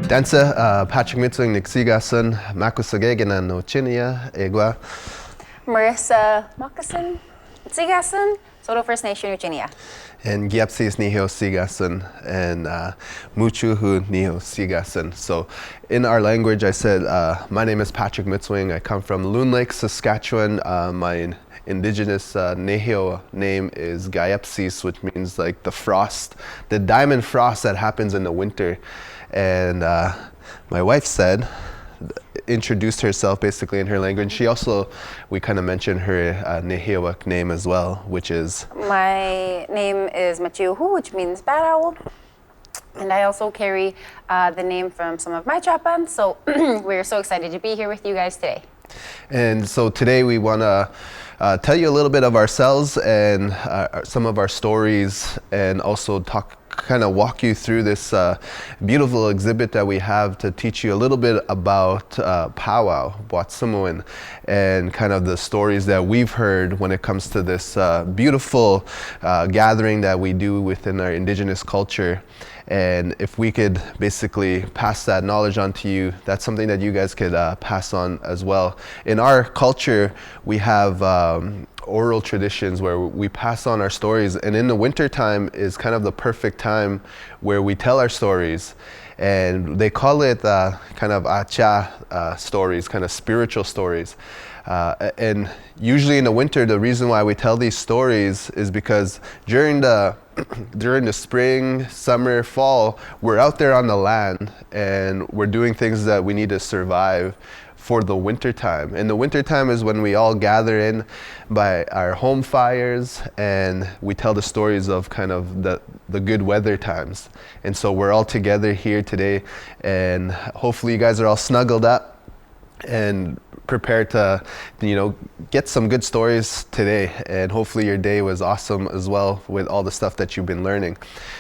Dansa Patrick Mitsuing Nixigasun Makusagegana no Chinia Egua. Marrisa Moccasin Sigasun, Soto First Nation Virginia. And Gyapsis Niho Sigasun and Muchuhu Niho Sigasun. So in our language, I said, my name is Patrick Mitsuing. I come from Loon Lake, Saskatchewan. My indigenous Nehio name is Gyapsis, which means like the frost, the diamond frost that happens in the winter. And my wife introduced herself basically in her language. She also, we kind of mentioned her Nehioak name as well, which is? My name is Machiuhu, which means bad owl. And I also carry the name from some of my chapan. So we're so excited to be here with you guys today. And so today we want to tell you a little bit of ourselves and some of our stories, and also kind of walk you through this beautiful exhibit that we have to teach you a little bit about Powwow, Ohcîwin, and kind of the stories that we've heard when it comes to this beautiful gathering that we do within our indigenous culture. And if we could basically pass that knowledge on to you, that's something that you guys could pass on as well. In our culture, we have oral traditions where we pass on our stories, and in the winter time is kind of the perfect time where we tell our stories. And they call it kind of acha stories, kind of spiritual stories. And usually in the winter, the reason why we tell these stories is because during the spring, summer, fall, we're out there on the land and we're doing things that we need to survive for the winter time. And the winter time is when we all gather in by our home fires and we tell the stories of kind of the good weather times. And so we're all together here today, and hopefully you guys are all snuggled up and prepared to, get some good stories today. And hopefully your day was awesome as well with all the stuff that you've been learning.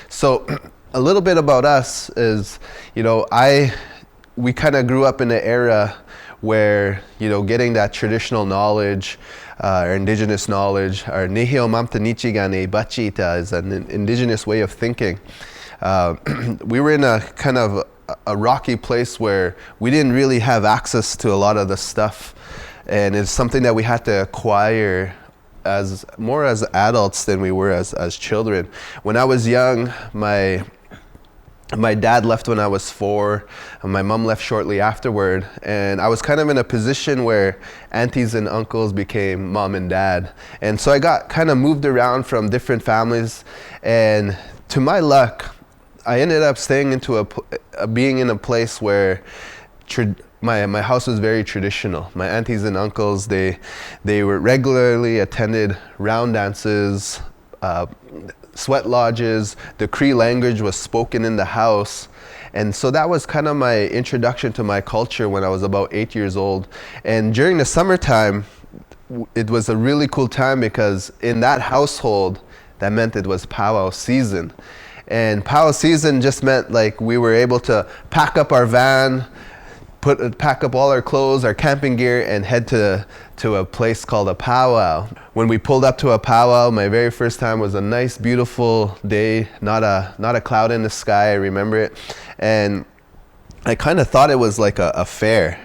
So a little bit about us is, we kind of grew up in an era where, getting that traditional knowledge, our indigenous knowledge, our Nehio Mamtanichigane Bachita is an indigenous way of thinking. We were in a kind of a rocky place where we didn't really have access to a lot of the stuff, and it's something that we had to acquire more as adults than we were as children. When I was young, my dad left when I was 4, and my mom left shortly afterward, and I was kind of in a position where aunties and uncles became mom and dad. And so I got kind of moved around from different families, and to my luck, I ended up staying being in a place where my house was very traditional. My aunties and uncles, they were regularly attended round dances, sweat lodges. The Cree language was spoken in the house. And so that was kind of my introduction to my culture when I was about 8 years old. And during the summertime, it was a really cool time because in that household, that meant it was powwow season. And powwow season just meant like we were able to pack up our van, pack up all our clothes, our camping gear, and head to a place called a powwow. When we pulled up to a powwow, my very first time was a nice, beautiful day, not a cloud in the sky, I remember it. And I kind of thought it was like a fair.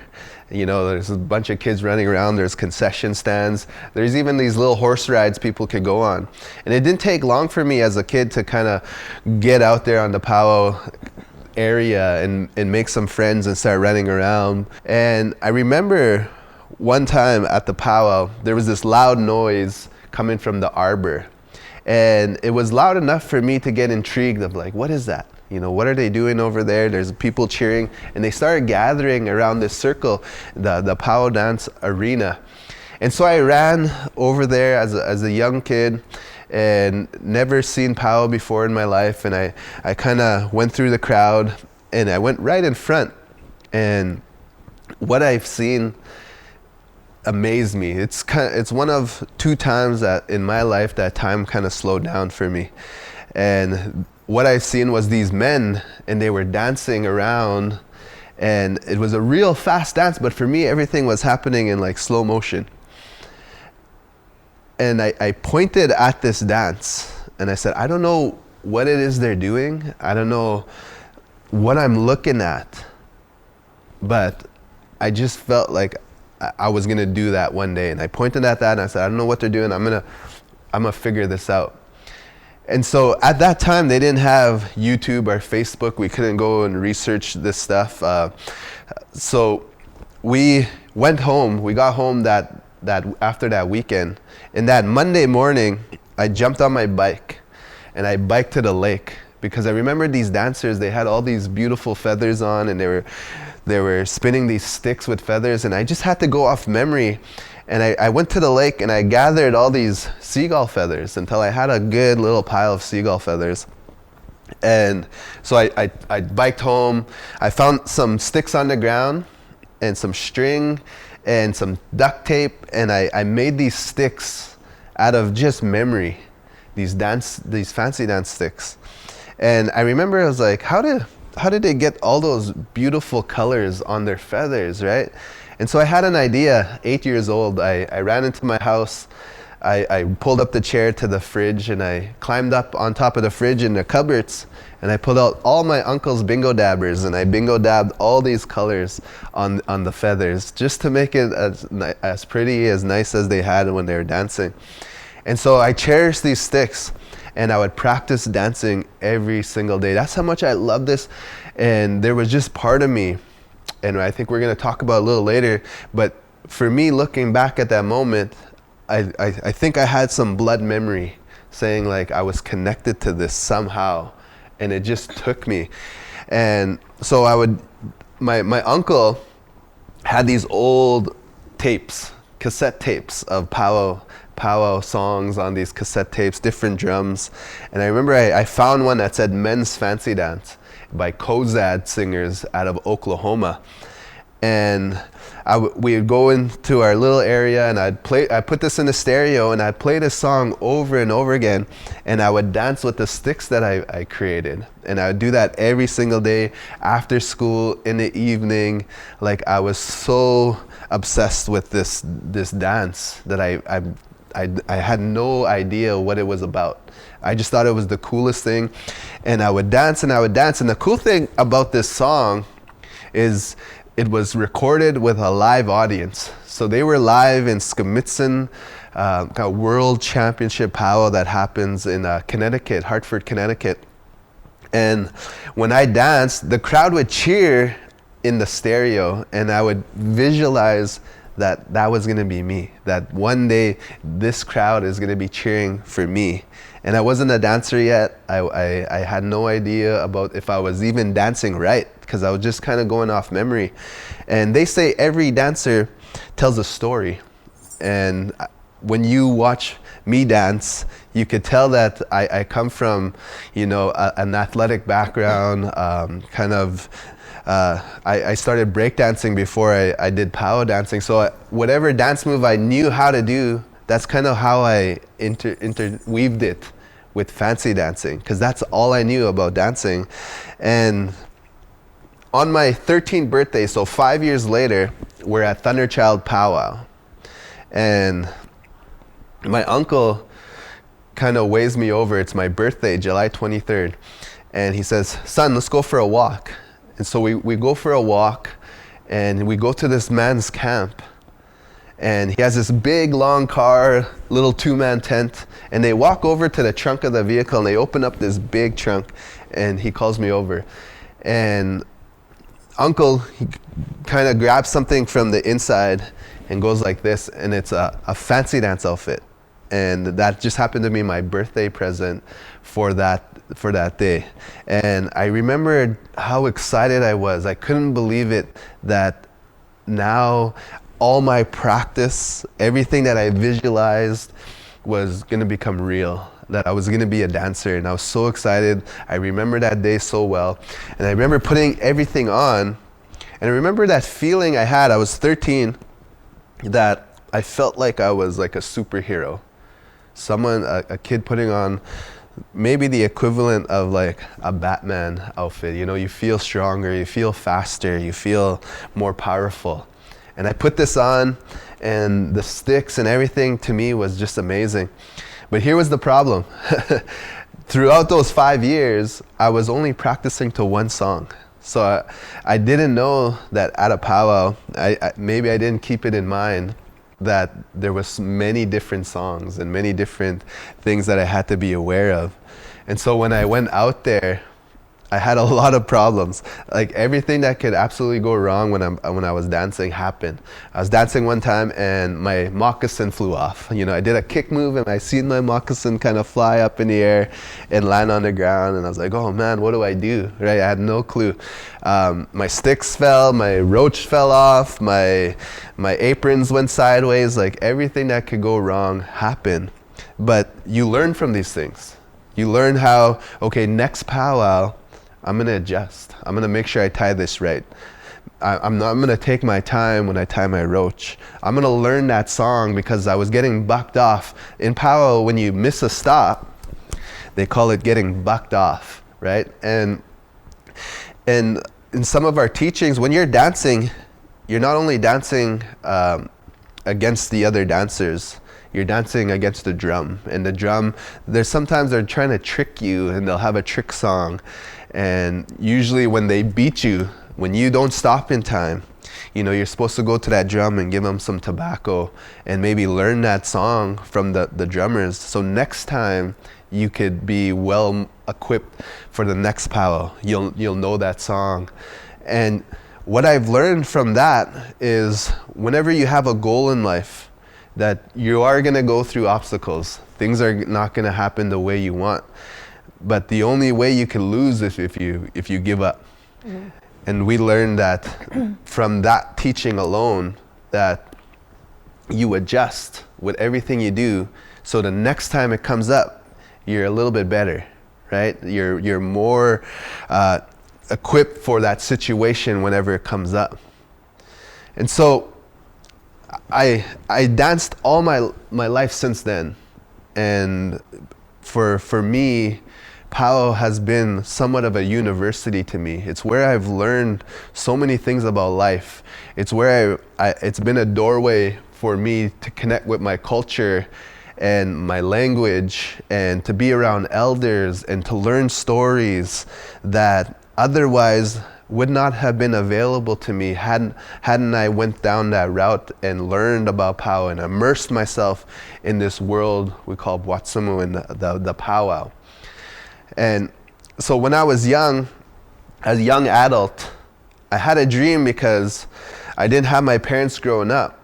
There's a bunch of kids running around, there's concession stands, there's even these little horse rides people could go on. And it didn't take long for me as a kid to kind of get out there on the powwow area and make some friends and start running around. And I remember one time at the powwow, there was this loud noise coming from the arbor. And it was loud enough for me to get intrigued of like, what is that? What are they doing over there? There's people cheering, and they started gathering around this circle, the powwow dance arena. And so I ran over there as a young kid and never seen powwow before in my life. And I kind of went through the crowd and I went right in front. And what I've seen amazed me. It's one of 2 times that in my life that time kind of slowed down for me. And what I've seen was these men, and they were dancing around, and it was a real fast dance, but for me, everything was happening in like slow motion. And I pointed at this dance, and I said, I don't know what it is they're doing. I don't know what I'm looking at, but I just felt like I was gonna do that one day. And I pointed at that and I said, I don't know what they're doing. I'm gonna figure this out. And so at that time, they didn't have YouTube or Facebook. We couldn't go and research this stuff. So we went home. We got home that after that weekend. And that Monday morning, I jumped on my bike and I biked to the lake, because I remember these dancers, they had all these beautiful feathers on, and they were spinning these sticks with feathers, and I just had to go off memory. And I went to the lake and I gathered all these seagull feathers until I had a good little pile of seagull feathers. And so I biked home. I found some sticks on the ground and some string and some duct tape, and I made these sticks out of just memory, these fancy dance sticks. And I remember I was like, how did they get all those beautiful colors on their feathers, right? And so I had an idea. 8 years old, I ran into my house. I pulled up the chair to the fridge, and I climbed up on top of the fridge in the cupboards, and I pulled out all my uncle's bingo dabbers, and I bingo dabbed all these colors on the feathers, just to make it as pretty, as nice as they had when they were dancing. And so I cherished these sticks, and I would practice dancing every single day. That's how much I loved this. And there was just part of me, and I think we're gonna talk about a little later, but for me, looking back at that moment, I think I had some blood memory saying like I was connected to this somehow, and it just took me. And so my uncle had these old tapes, cassette tapes of powwow songs on these cassette tapes, different drums. And I remember I found one that said Men's Fancy Dance by Co-curators singers out of Oklahoma. And we would go into our little area, and I put this in the stereo, and I'd play this song over and over again, and I would dance with the sticks that I created. And I would do that every single day, after school, in the evening. Like, I was so obsessed with this dance that I had no idea what it was about. I just thought it was the coolest thing. And I would dance and I would dance. And the cool thing about this song is it was recorded with a live audience. So they were live in Moccasin, kind of world championship powwow that happens in Connecticut, Hartford, Connecticut. And when I danced, the crowd would cheer in the stereo, and I would visualize that was gonna be me, that one day this crowd is gonna be cheering for me. And I wasn't a dancer yet. I had no idea about if I was even dancing right, because I was just kind of going off memory. And they say every dancer tells a story. And when you watch me dance, you could tell that I come from, an athletic background, I started breakdancing before I did powwow dancing. So whatever dance move I knew how to do, that's kind of how I interweaved it with fancy dancing, because that's all I knew about dancing. And on my 13th birthday, so 5 years later, we're at Thunderchild Powwow. And my uncle kind of waves me over. It's my birthday, July 23rd. And he says, "Son, let's go for a walk." And so we go for a walk, and we go to this man's camp. And he has this big, long car, little two-man tent. And they walk over to the trunk of the vehicle, and they open up this big trunk, and he calls me over. And Uncle, he kind of grabs something from the inside and goes like this, and it's a fancy dance outfit. And that just happened to be my birthday present for that day. And I remembered how excited I was. I couldn't believe it that now all my practice, everything that I visualized was gonna become real, that I was gonna be a dancer. And I was so excited. I remember that day so well. And I remember putting everything on, and I remember that feeling I had. I was 13, that I felt like I was like a superhero. A kid putting on maybe the equivalent of like a Batman outfit. You feel stronger, you feel faster, you feel more powerful. And I put this on, and the sticks and everything to me was just amazing. But here was the problem. Throughout those 5 years, I was only practicing to one song. So I didn't know that at a powwow, maybe I didn't keep it in mind that there was many different songs and many different things that I had to be aware of. And so when I went out there, I had a lot of problems. Like everything that could absolutely go wrong when I was dancing happened. I was dancing one time and my moccasin flew off. You know, I did a kick move and I seen my moccasin kind of fly up in the air and land on the ground. And I was like, oh man, what do I do? Right? I had no clue. My sticks fell, my roach fell off, my aprons went sideways. Like everything that could go wrong happened. But you learn from these things. You learn how, okay, next powwow, I'm going to adjust. I'm going to make sure I tie this right. I'm going to take my time when I tie my roach. I'm going to learn that song because I was getting bucked off. In powwow, when you miss a stop, they call it getting bucked off, right? And in some of our teachings, when you're dancing, you're not only dancing against the other dancers, you're dancing against the drum. And the drum, sometimes they're trying to trick you and they'll have a trick song. And usually when they beat you, when you don't stop in time, you know, you're supposed to go to that drum and give them some tobacco and maybe learn that song from the drummers. So next time you could be well equipped for the next powwow. You'll know that song. And what I've learned from that is whenever you have a goal in life, that you are going to go through obstacles. Things are not going to happen the way you want. But the only way you can lose is if you give up. Mm-hmm. And we learned that from that teaching alone, that you adjust with everything you do, so the next time it comes up, you're a little bit better, right? You're more equipped for that situation whenever it comes up. And so I danced all my life since then, and for me, powwow has been somewhat of a university to me. It's where I've learned so many things about life. It's where it's been a doorway for me to connect with my culture and my language, and to be around elders and to learn stories that otherwise would not have been available to me hadn't I went down that route and learned about powwow and immersed myself in this world we call Ohcîwin the powwow. And so when I was young, as a young adult, I had a dream because I didn't have my parents growing up,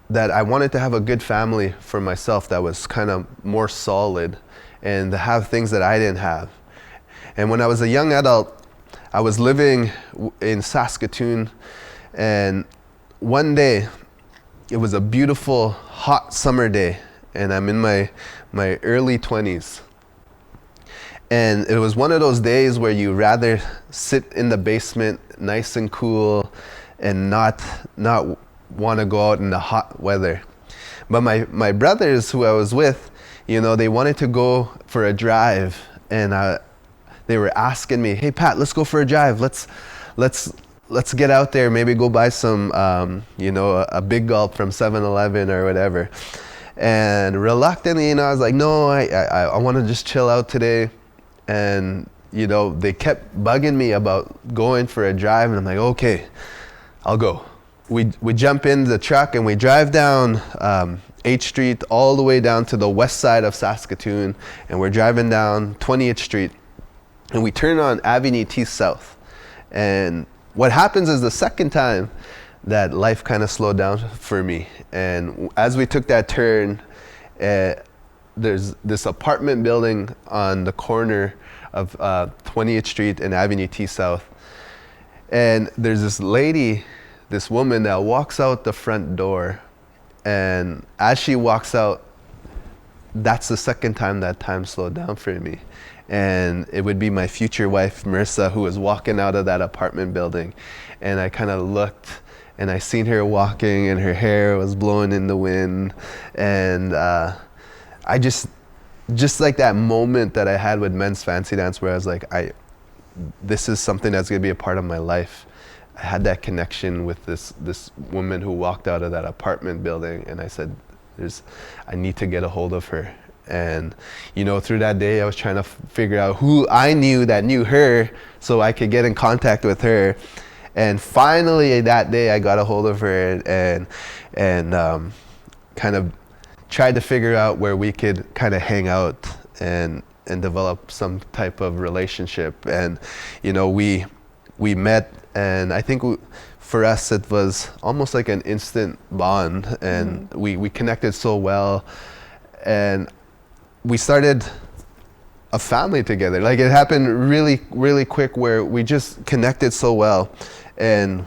that I wanted to have a good family for myself that was kind of more solid and to have things that I didn't have. And when I was a young adult, I was living in Saskatoon, and one day, it was a beautiful, hot summer day, and I'm in my early 20s. And it was one of those days where you rather sit in the basement, nice and cool, and not want to go out in the hot weather. But my brothers who I was with, you know, they wanted to go for a drive, and they were asking me, "Hey Pat, let's go for a drive. Let's get out there. Maybe go buy some, a big gulp from 7-Eleven or whatever." And reluctantly, you know, I was like, "No, I want to just chill out today." And, you know, they kept bugging me about going for a drive, and I'm like, okay, I'll go. We jump in the truck and we drive down 8th Street all the way down to the west side of Saskatoon, and we're driving down 20th Street, and we turn on Avenue T South. And what happens is the second time that life kind of slowed down for me. And as we took that turn, there's this apartment building on the corner of 20th Street and Avenue T South. And there's this lady, this woman that walks out the front door. And as she walks out, that's the second time that time slowed down for me. And it would be my future wife, Marrisa, who was walking out of that apartment building. And I kind of looked, and I seen her walking, and her hair was blowing in the wind. And I just like that moment that I had with Men's Fancy Dance, where I was like, this is something that's going to be a part of my life. I had that connection with this woman who walked out of that apartment building, and I said, I need to get a hold of her. And, you know, through that day, I was trying to figure out who I knew that knew her so I could get in contact with her. And finally, that day, I got a hold of her and kind of tried to figure out where we could kind of hang out and develop some type of relationship. And, you know, we met, and I think for us, it was almost like an instant bond, and we connected so well. And we started a family together. Like, it happened really, really quick where we just connected so well. And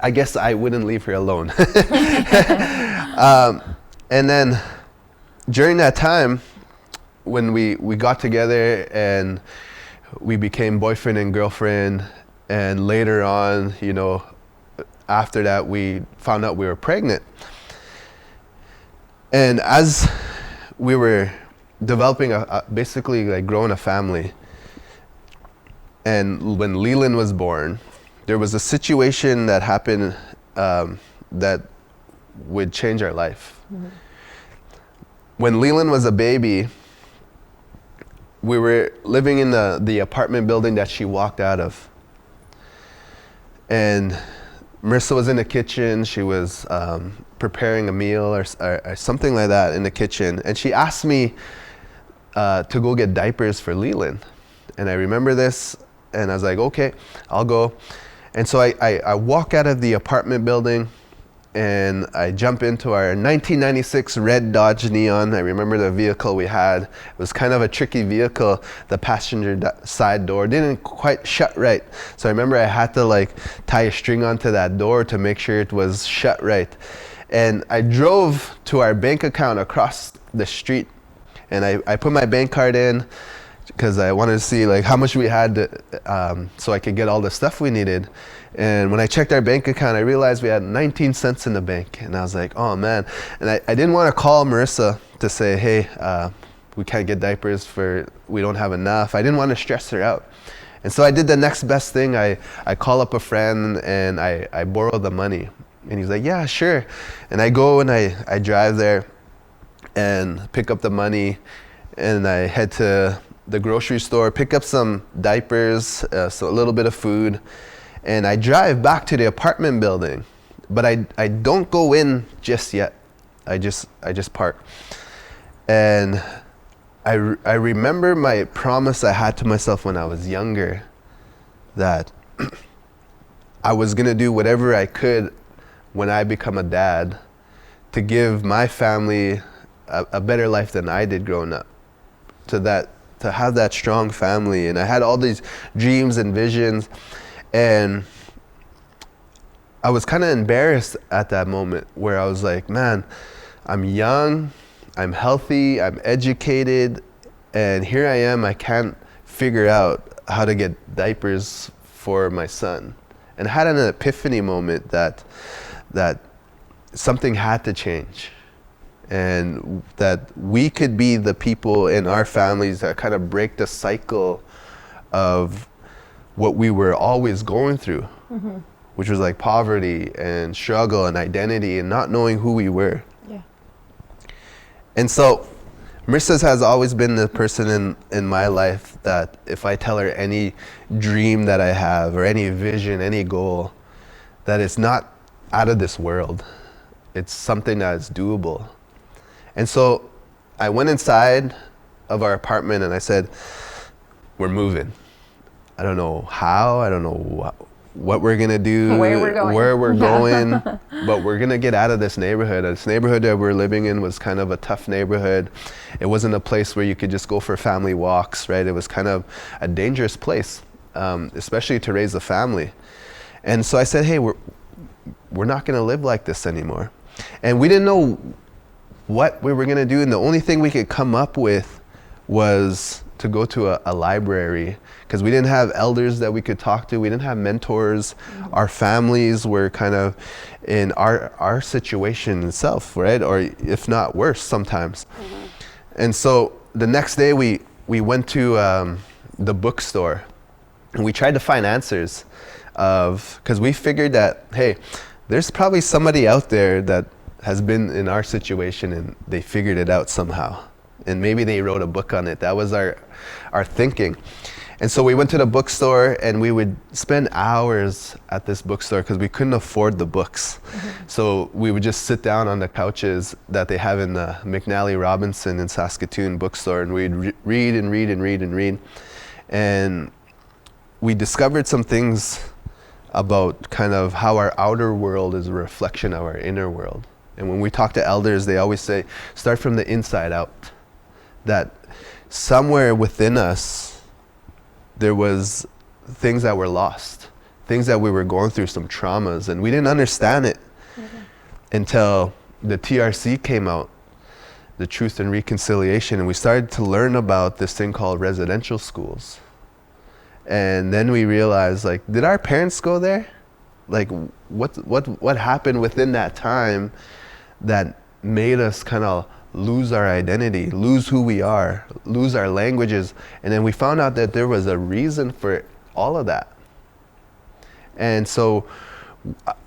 I guess I wouldn't leave her alone. And then during that time, when we got together and we became boyfriend and girlfriend, and later on, you know, after that, we found out we were pregnant. And as we were developing basically like growing a family, and when Leland was born, there was a situation that happened that would change our life. When Leland was a baby, we were living in the apartment building that she walked out of. And Marrisa was in the kitchen. She was preparing a meal or something like that in the kitchen. And she asked me to go get diapers for Leland. And I remember this, and I was like, okay, I'll go. And so I walk out of the apartment building, and I jump into our 1996 red Dodge Neon. I remember the vehicle we had. It was kind of a tricky vehicle. The passenger side door didn't quite shut right. So I remember I had to like tie a string onto that door to make sure it was shut right. And I drove to our bank account across the street, and I put my bank card in because I wanted to see like how much we had so I could get all the stuff we needed. And when I checked our bank account, I realized we had 19 cents in the bank. And I was like, oh man. And I didn't want to call Marrisa to say, hey, we can't get diapers we don't have enough. I didn't want to stress her out. And so I did the next best thing. I call up a friend and I borrow the money. And he's like, yeah, sure. And I go and I drive there and pick up the money, and I head to the grocery store, pick up some diapers, so a little bit of food. And I drive back to the apartment building, but I don't go in just yet. I just park. And I remember my promise I had to myself when I was younger, that I was gonna do whatever I could when I become a dad to give my family a better life than I did growing up, to have that strong family. And I had all these dreams and visions. And I was kind of embarrassed at that moment where I was like, man, I'm young, I'm healthy, I'm educated, and here I am, I can't figure out how to get diapers for my son. And I had an epiphany moment that something had to change, and that we could be the people in our families that kind of break the cycle of what we were always going through, which was like poverty and struggle and identity and not knowing who we were. Yeah. And so Marrisa has always been the person in my life that if I tell her any dream that I have or any vision, any goal, that it's not out of this world. It's something that's doable. And so I went inside of our apartment and I said, we're moving. I don't know how, I don't know what we're gonna do, where we're going, but we're gonna get out of this neighborhood. This neighborhood that we're living in was kind of a tough neighborhood. It wasn't a place where you could just go for family walks, right? It was kind of a dangerous place, especially to raise a family. And so I said, hey, we're not gonna live like this anymore. And we didn't know what we were gonna do, and the only thing we could come up with was to go to a library, because we didn't have elders that we could talk to. We didn't have mentors. Our families were kind of in our situation itself, right? Or if not worse sometimes. And so the next day we went to the bookstore, and we tried to find answers because we figured that, hey, there's probably somebody out there that has been in our situation and they figured it out somehow. And maybe they wrote a book on it. That was our thinking. And so we went to the bookstore and we would spend hours at this bookstore because we couldn't afford the books. So we would just sit down on the couches that they have in the McNally Robinson in Saskatoon bookstore, and we'd read and read and read and read. And we discovered some things about kind of how our outer world is a reflection of our inner world. And when we talk to elders, they always say, start from the inside out. That somewhere within us, there was things that were lost, things that we were going through, some traumas, and we didn't understand it until the TRC came out, the Truth and Reconciliation, and we started to learn about this thing called residential schools. And then we realized, like, did our parents go there? Like, what happened within that time that made us kind of lose our identity, lose who we are, lose our languages? And then we found out that there was a reason for all of that. And so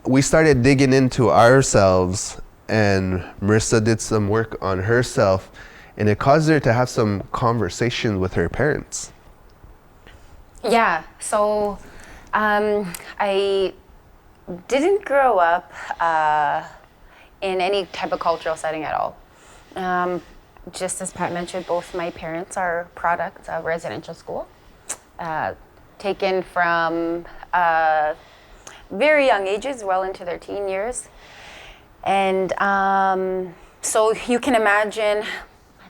we started digging into ourselves, and Marrisa did some work on herself, and it caused her to have some conversation with her parents. Yeah, so I didn't grow up in any type of cultural setting at all. Just as Pat mentioned, both my parents are products of residential school, taken from very young ages, well into their teen years. And so you can imagine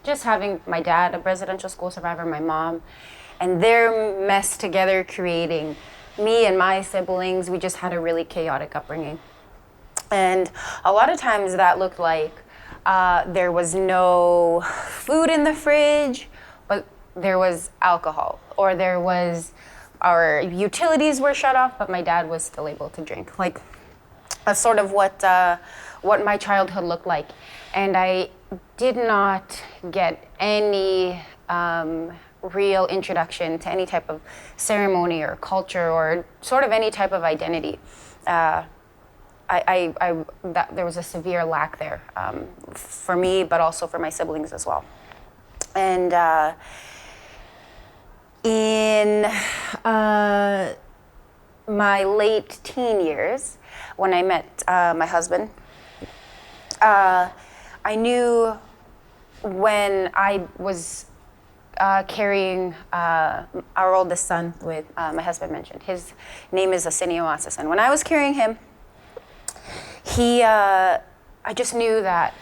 just having my dad, a residential school survivor, my mom, and they're messed together creating me and my siblings. We just had a really chaotic upbringing. And a lot of times that looked like there was no food in the fridge, but there was alcohol, or there was, our utilities were shut off, but my dad was still able to drink. Like, that's sort of what my childhood looked like. And I did not get any real introduction to any type of ceremony or culture or sort of any type of identity. There was a severe lack there for me, but also for my siblings as well. And in my late teen years, when I met my husband, I knew when I was carrying our oldest son, with my husband mentioned, his name is Moccasin. When I was carrying him, I just knew that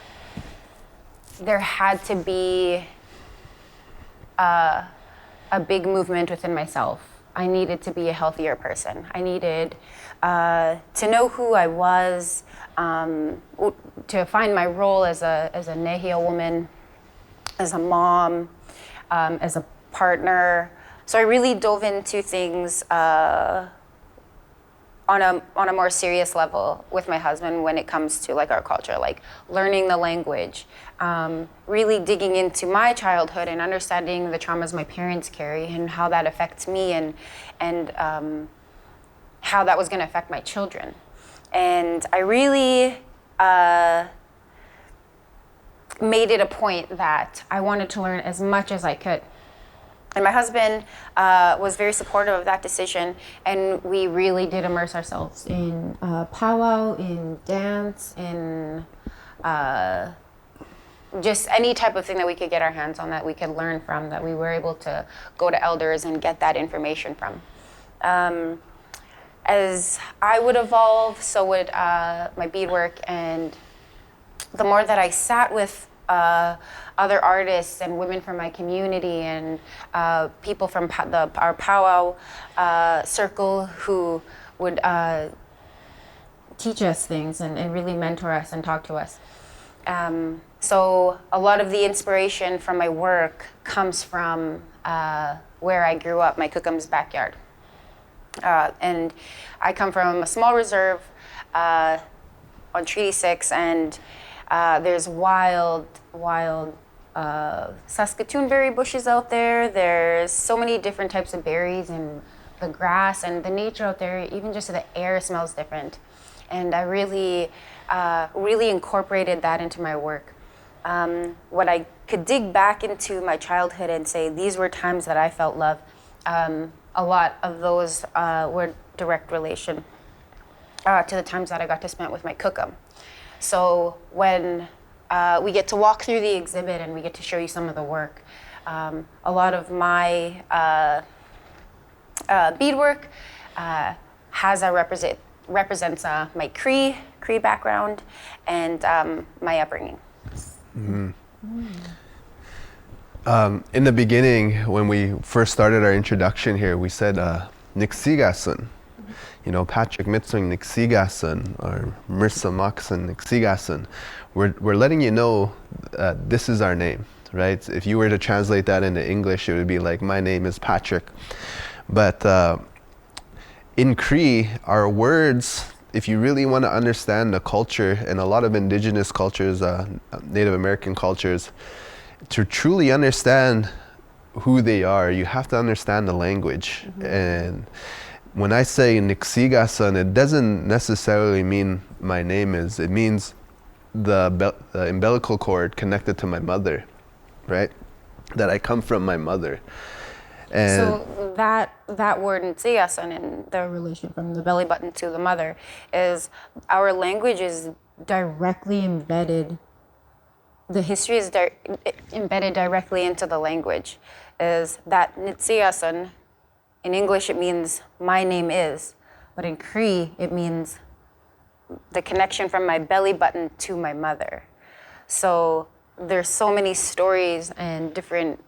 there had to be a big movement within myself. I needed to be a healthier person. I needed to know who I was, to find my role as a Nehia woman, as a mom, as a partner. So I really dove into things on a more serious level with my husband when it comes to like our culture, like learning the language, really digging into my childhood and understanding the traumas my parents carry and how that affects me, and how that was going to affect my children. And I really made it a point that I wanted to learn as much as I could. And my husband was very supportive of that decision, and we really did immerse ourselves in powwow, in dance, in just any type of thing that we could get our hands on, that we could learn from, that we were able to go to elders and get that information from. As I would evolve, so would my beadwork, and the more that I sat with other artists and women from my community and people from our powwow circle who would teach us things and really mentor us and talk to us. So a lot of the inspiration from my work comes from where I grew up, my Cookam's backyard. And I come from a small reserve on Treaty 6, and there's wild Saskatoon berry bushes out there. There's so many different types of berries, and the grass and the nature out there, even just the air smells different. and I really incorporated that into my work. When I could dig back into my childhood and say these were times that I felt love, a lot of those were direct relation to the times that I got to spend with my cookum. So when we get to walk through the exhibit and we get to show you some of the work, a lot of my beadwork represents my Cree background and my upbringing. In the beginning, when we first started our introduction here, we said Nixigasun. You know, Patrick Mitsuing Nixigasun or Marrisa Moccasin Nixigasun. We're letting you know this is our name, right? If you were to translate that into English, it would be like, my name is Patrick. But in Cree, our words, if you really want to understand the culture, and a lot of indigenous cultures, Native American cultures, to truly understand who they are, you have to understand the language. And when I say Nixigasun, it doesn't necessarily mean my name is. It means the umbilical cord connected to my mother, right? That I come from my mother. And so that word Nixigasun and the relation from the belly button to the mother is our language is directly embedded. The history is embedded directly into the language. Is that Nitsiasun, in English it means my name is, but in Cree it means the connection from my belly button to my mother. So there's so many stories and different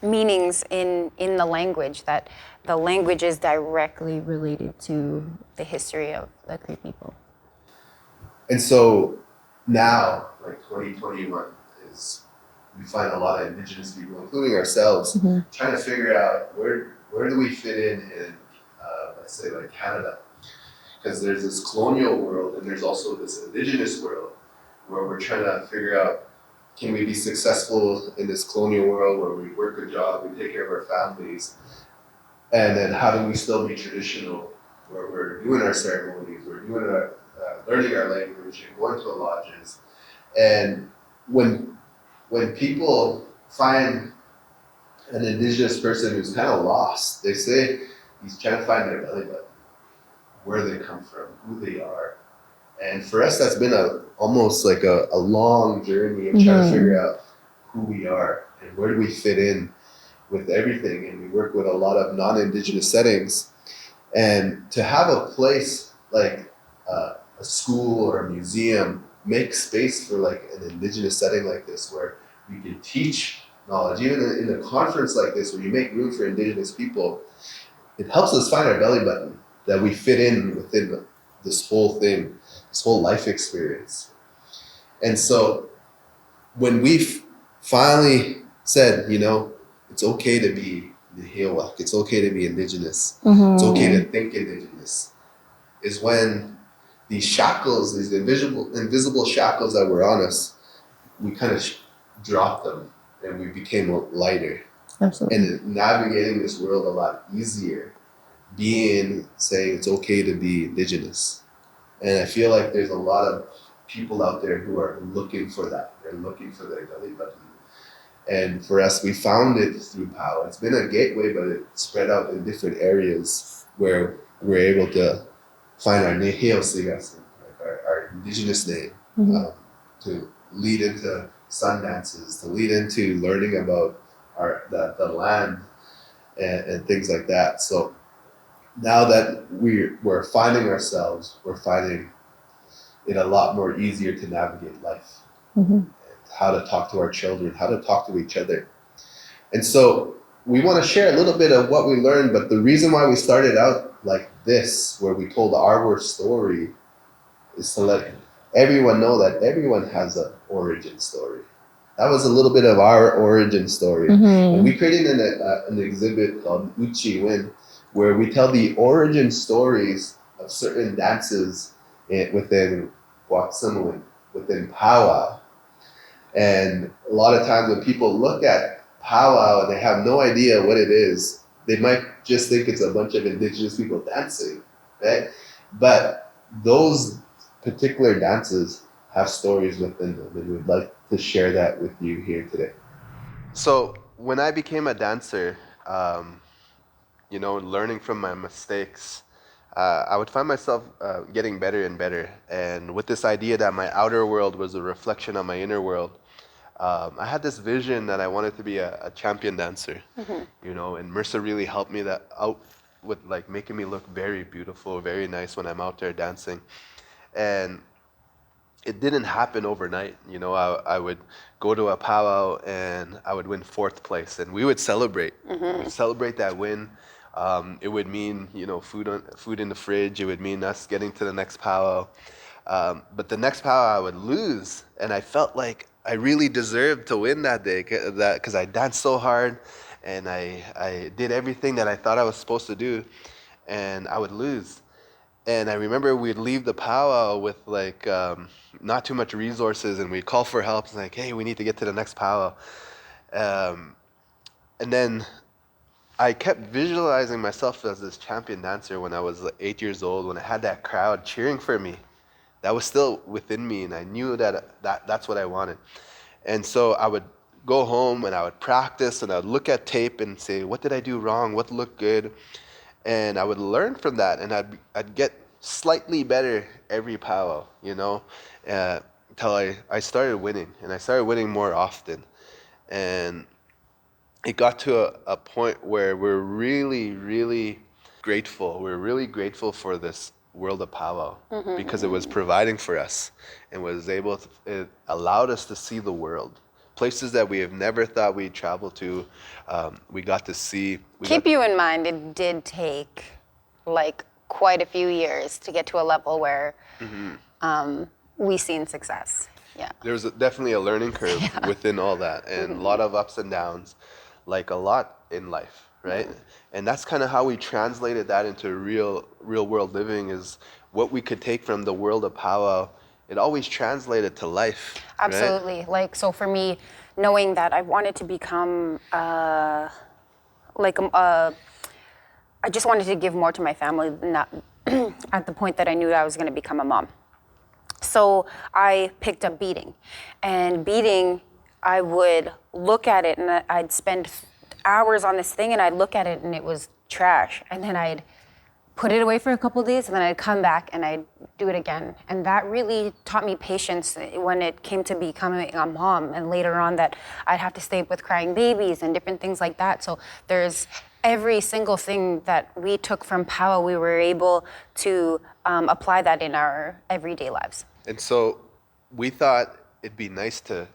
meanings in the language that the language is directly related to the history of the Cree people. And so now, like 2021, is we find a lot of indigenous people, including ourselves, trying to figure out where do we fit in let's say like Canada, because there's this colonial world and there's also this indigenous world where we're trying to figure out, can we be successful in this colonial world where we work a job, we take care of our families, and then how do we still be traditional, where we're doing our ceremonies, we're doing our learning our language and going to lodges. And when people find an indigenous person who's kind of lost, they say he's trying to find their belly button, where they come from, who they are. And for us, that's been almost like a long journey of trying to figure out who we are and where do we fit in with everything. And we work with a lot of non-indigenous settings. And to have a place like a school or a museum make space for like an indigenous setting like this, where we can teach knowledge, even in a conference like this, where you make room for indigenous people, it helps us find our belly button, that we fit in within this whole thing, this whole life experience. And so when we finally said, you know, it's okay to be Nihilwak, it's okay to be indigenous, it's okay to think indigenous, is when these shackles, these invisible shackles that were on us, we kind of dropped them and we became lighter. Absolutely. And navigating this world a lot easier, saying it's okay to be indigenous. And I feel like there's a lot of people out there who are looking for that. They're looking for their belly button. And for us, we found it through Powwow. It's been a gateway, but it spread out in different areas where we're able to find our Niheo Sigasen, like our indigenous name, to lead into sun dances, to lead into learning about the land and things like that. So now that we're finding ourselves, we're finding it a lot more easier to navigate life. How to talk to our children, how to talk to each other. And so we want to share a little bit of what we learned, but the reason why we started out like this, where we told our story, is to let everyone know that everyone has an origin story. That was a little bit of our origin story. And we created an exhibit called Ohcîwin, where we tell the origin stories of certain dances within Ohcîwin, within Powwow. And a lot of times when people look at Powwow and they have no idea what it is, they might just think it's a bunch of indigenous people dancing, right? But those particular dances have stories within them, and we'd like to share that with you here today. So when I became a dancer, learning from my mistakes, I would find myself getting better and better. And with this idea that my outer world was a reflection of my inner world, I had this vision that I wanted to be a champion dancer, and Marrisa really helped me that out with like making me look very beautiful, very nice when I'm out there dancing. And it didn't happen overnight. I would go to a powwow and I would win fourth place, and we would celebrate. We'd celebrate that win. It would mean, food in the fridge. It would mean us getting to the next powwow. But the next powwow I would lose, and I felt like I really deserved to win that day, because I danced so hard, and I did everything that I thought I was supposed to do, and I would lose. And I remember we'd leave the powwow with like not too much resources, and we'd call for help. It's like, hey, we need to get to the next powwow. Um, and then I kept visualizing myself as this champion dancer when I was like 8 years old, when I had that crowd cheering for me. That was still within me, and I knew that's what I wanted. And so I would go home and I would practice, and I would look at tape and say, what did I do wrong? What looked good? And I would learn from that, and I'd get slightly better every powwow, until I started winning, and I started winning more often. And it got to a point where we're really, really grateful. We're really grateful for this world of powwow, because it was providing for us, and it allowed us to see the world. Places that we have never thought we'd travel to, we got to see. Keep you in mind, it did take like quite a few years to get to a level where we seen success. Yeah. There's definitely a learning curve within all that, and a lot of ups and downs, like a lot in life, right? And that's kind of how we translated that into real world living, is what we could take from the world of powwow. It always translated to life. Absolutely. Right? Like, so for me, knowing that I wanted to become I just wanted to give more to my family, not at the point that I knew that I was going to become a mom. So I picked up beading. And beading, I would look at it and I'd spend hours on this thing, and I'd look at it and it was trash. And then I'd put it away for a couple of days, and then I'd come back and I'd do it again. And that really taught me patience when it came to becoming a mom, and later on that I'd have to stay up with crying babies and different things like that. So there's every single thing that we took from powwow, we were able to apply that in our everyday lives. And so we thought it'd be nice to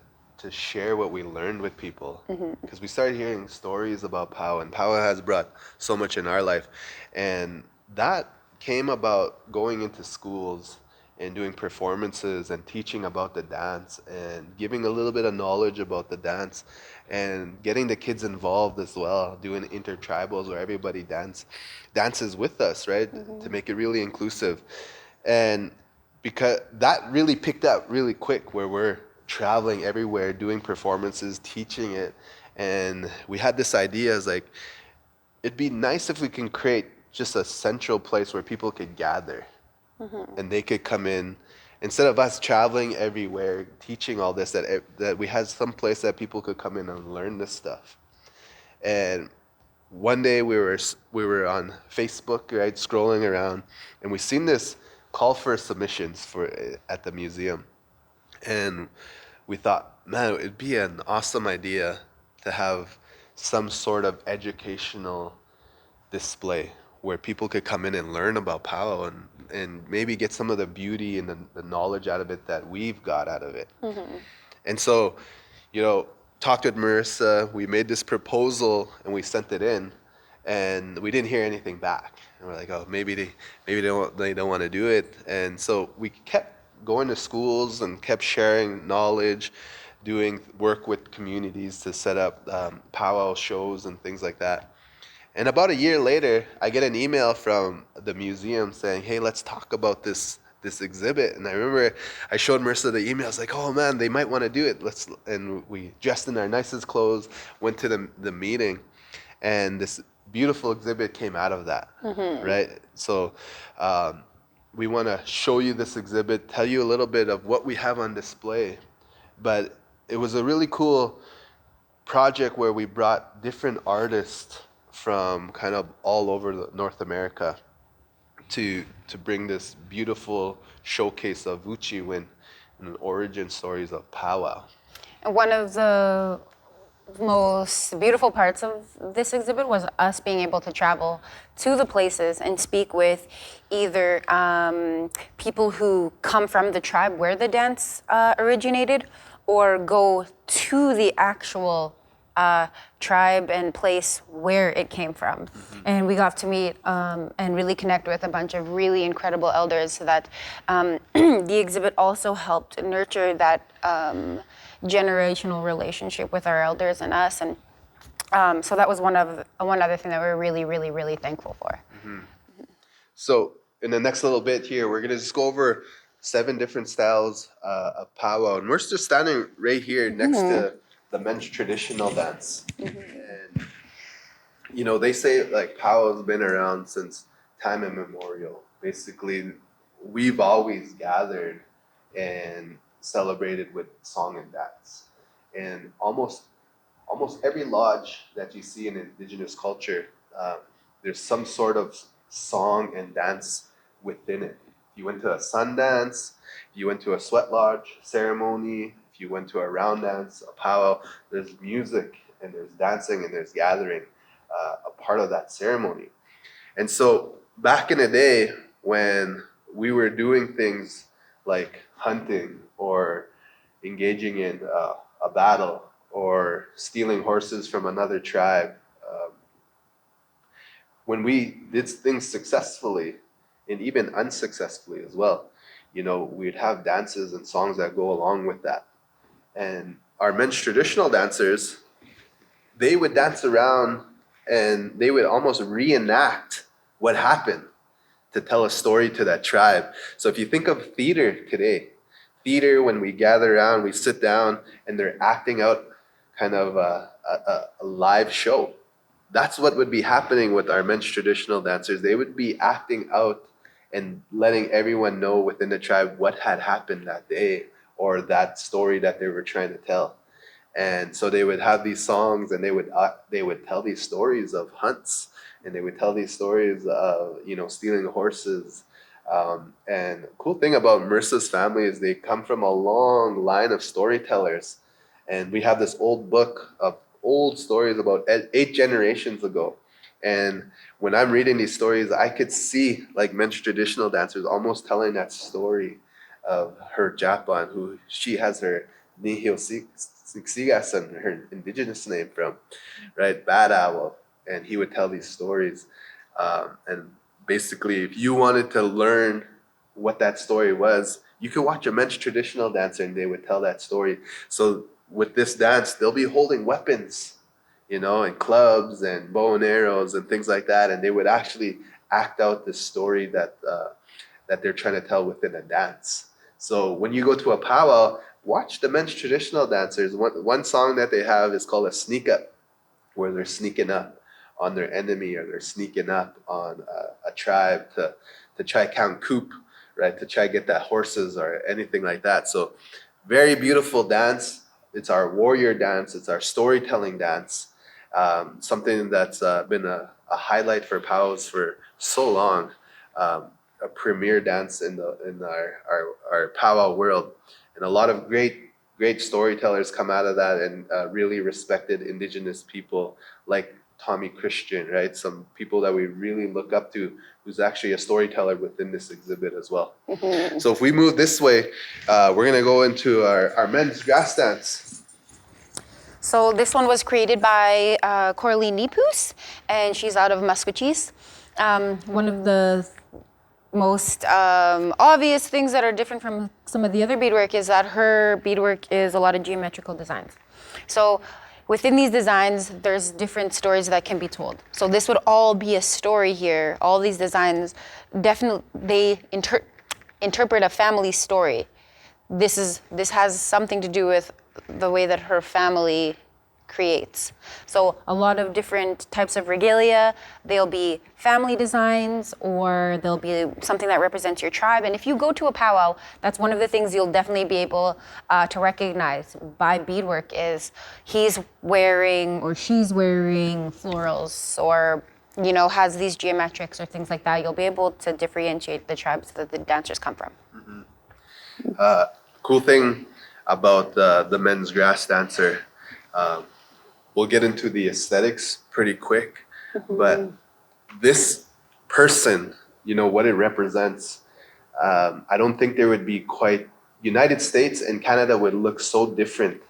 share what we learned with people, because we started hearing stories about powwow, and powwow has brought so much in our life. And that came about going into schools and doing performances and teaching about the dance and giving a little bit of knowledge about the dance, and getting the kids involved as well, doing intertribals where everybody dances with us, right? To make it really inclusive. And because that really picked up really quick, where we're traveling everywhere, doing performances, teaching it. And we had this idea, as like, it'd be nice if we can create just a central place where people could gather, and they could come in, instead of us traveling everywhere teaching all this, that we had some place that people could come in and learn this stuff. And one day we were on Facebook, right, scrolling around, and we seen this call for submissions at the museum. And we thought, man, it'd be an awesome idea to have some sort of educational display where people could come in and learn about powwow, and maybe get some of the beauty and the knowledge out of it that we've got out of it. And so, talked with Marrisa, we made this proposal and we sent it in, and we didn't hear anything back. And we're like, oh, maybe they don't want to do it. And so we kept going to schools and kept sharing knowledge, doing work with communities to set up powwow shows and things like that. And about a year later, I get an email from the museum saying, hey, let's talk about this exhibit. And I remember I showed Marrisa the email. I was like, oh man, they might want to do it. And we dressed in our nicest clothes, went to the meeting, and this beautiful exhibit came out of that, right? So we want to show you this exhibit, tell you a little bit of what we have on display. But it was a really cool project where we brought different artists from kind of all over North America to bring this beautiful showcase of Ohcîwin and the origin stories of Powwow. And one of the most beautiful parts of this exhibit was us being able to travel to the places and speak with either people who come from the tribe where the dance originated, or go to the actual tribe and place where it came from. And we got to meet and really connect with a bunch of really incredible elders, so that the exhibit also helped nurture that generational relationship with our elders and us. And so that was one other thing that we're really, really, really thankful for. So in the next little bit here, we're gonna just go over 7 different styles of powwow, and we're just standing right here next to the men's traditional dance. And you know, they say like powwow's been around since time immemorial. Basically, we've always gathered and celebrated with song and dance. And almost every lodge that you see in indigenous culture, there's some sort of song and dance within it. If you went to a sun dance, if you went to a sweat lodge ceremony, if you went to a round dance, a powwow, there's music and there's dancing and there's gathering, a part of that ceremony. And so back in the day when we were doing things like hunting or engaging in a battle or stealing horses from another tribe, when we did things successfully and even unsuccessfully as well, you know, we'd have dances and songs that go along with that. And our men's traditional dancers, they would dance around and they would almost reenact what happened to tell a story to that tribe. So if you think of theater today, theater, when we gather around, we sit down and they're acting out kind of a live show. That's what would be happening with our men's traditional dancers. They would be acting out and letting everyone know within the tribe what had happened that day, or that story that they were trying to tell. And so they would have these songs, and they would tell these stories of hunts, and they would tell these stories of, you know, stealing horses. And the cool thing about Marisa's family is they come from a long line of storytellers, and we have this old book of old stories about 8 generations ago. And when I'm reading these stories, I could see like men's traditional dancers almost telling that story of her Japan, who she has her Nihil Sigasan, her indigenous name from, right? Bad Owl. And he would tell these stories. And basically, if you wanted to learn what that story was, you could watch a men's traditional dancer and they would tell that story. So with this dance, they'll be holding weapons, you know, and clubs and bow and arrows and things like that. And they would actually act out the story that they're trying to tell within a dance. So when you go to a powwow, watch the men's traditional dancers. One song that they have is called a sneak up, where they're sneaking up on their enemy, or they're sneaking up on a tribe to try count coup, right? To try get that horses or anything like that. So very beautiful dance. It's our warrior dance. It's our storytelling dance. Something that's been a highlight for powwows for so long. A premier dance in our powwow world, and a lot of great storytellers come out of that, and really respected indigenous people like Tommy Christian, right? Some people that we really look up to, who's actually a storyteller within this exhibit as well. So if we move this way, we're gonna go into our men's grass dance. So this one was created by Coralie Nipus, and she's out of Musquechies. One of the most obvious things that are different from some of the other beadwork is that her beadwork is a lot of geometrical designs. So within these designs, there's different stories that can be told. So this would all be a story here. All these designs, definitely, they interpret a family story. This has something to do with the way that her family creates. So a lot of different types of regalia, they'll be family designs or they'll be something that represents your tribe. And if you go to a powwow, that's one of the things you'll definitely be able to recognize by beadwork is he's wearing or she's wearing florals or has these geometrics or things like that. You'll be able to differentiate the tribes that the dancers come from. Cool thing about the men's grass dancer, we'll get into the aesthetics pretty quick, but this person, what it represents, I don't think there would be quite, United States and Canada would look so different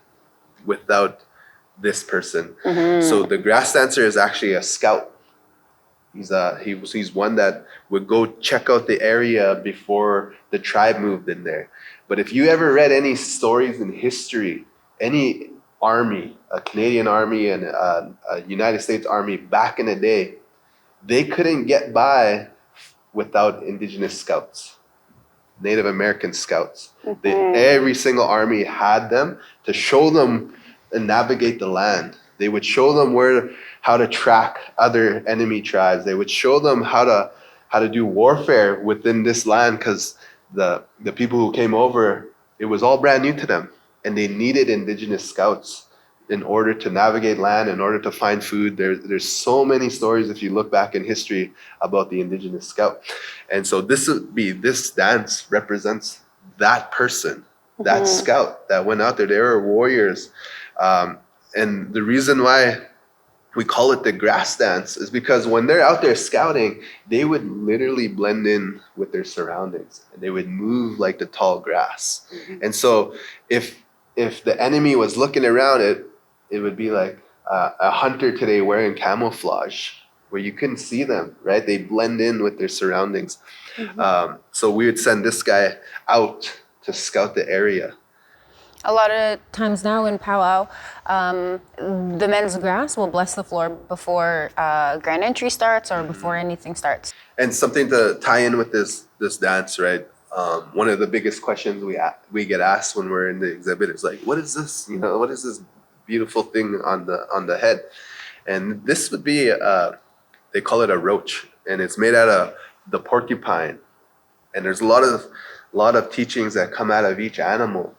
without this person. So the grass dancer is actually a scout. He's one that would go check out the area before the tribe moved in there. But if you ever read any stories in history, any army, a Canadian army and a United States army back in the day, they couldn't get by without Indigenous scouts, Native American scouts. Every single army had them to show them and navigate the land. They would show them how to track other enemy tribes. They would show them how to do warfare within this land, because the people who came over, it was all brand new to them, and they needed Indigenous scouts in order to navigate land, in order to find food. There's so many stories if you look back in history about the Indigenous scout. And so this dance represents that person, that scout that went out there. They were warriors. And the reason why we call it the grass dance is because when they're out there scouting, they would literally blend in with their surroundings and they would move like the tall grass. And so if the enemy was looking around, it would be like a hunter today wearing camouflage where you couldn't see them, right? They blend in with their surroundings. So we would send this guy out to scout the area. A lot of times now in powwow, the men's grass will bless the floor before grand entry starts or before anything starts. And something to tie in with this dance, right? One of the biggest questions we get asked when we're in the exhibit is like, what is this? What is this beautiful thing on the head? And this would be they call it a roach, and it's made out of the porcupine. And there's a lot of teachings that come out of each animal.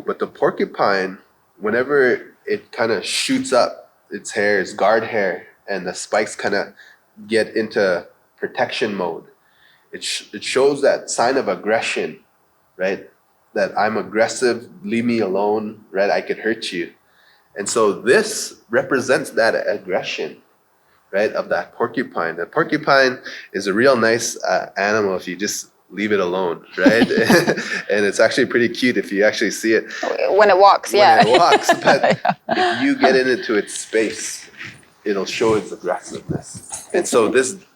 But the porcupine, whenever it kind of shoots up its hair, its guard hair, and the spikes kind of get into protection mode, it shows that sign of aggression, right? That I'm aggressive, leave me alone, right? I could hurt you. And so this represents that aggression, right, of that porcupine. The porcupine is a real nice animal if you just leave it alone, right? And it's actually pretty cute if you actually see it. When it walks, When it walks, but if you get into its space, it'll show its aggressiveness. And so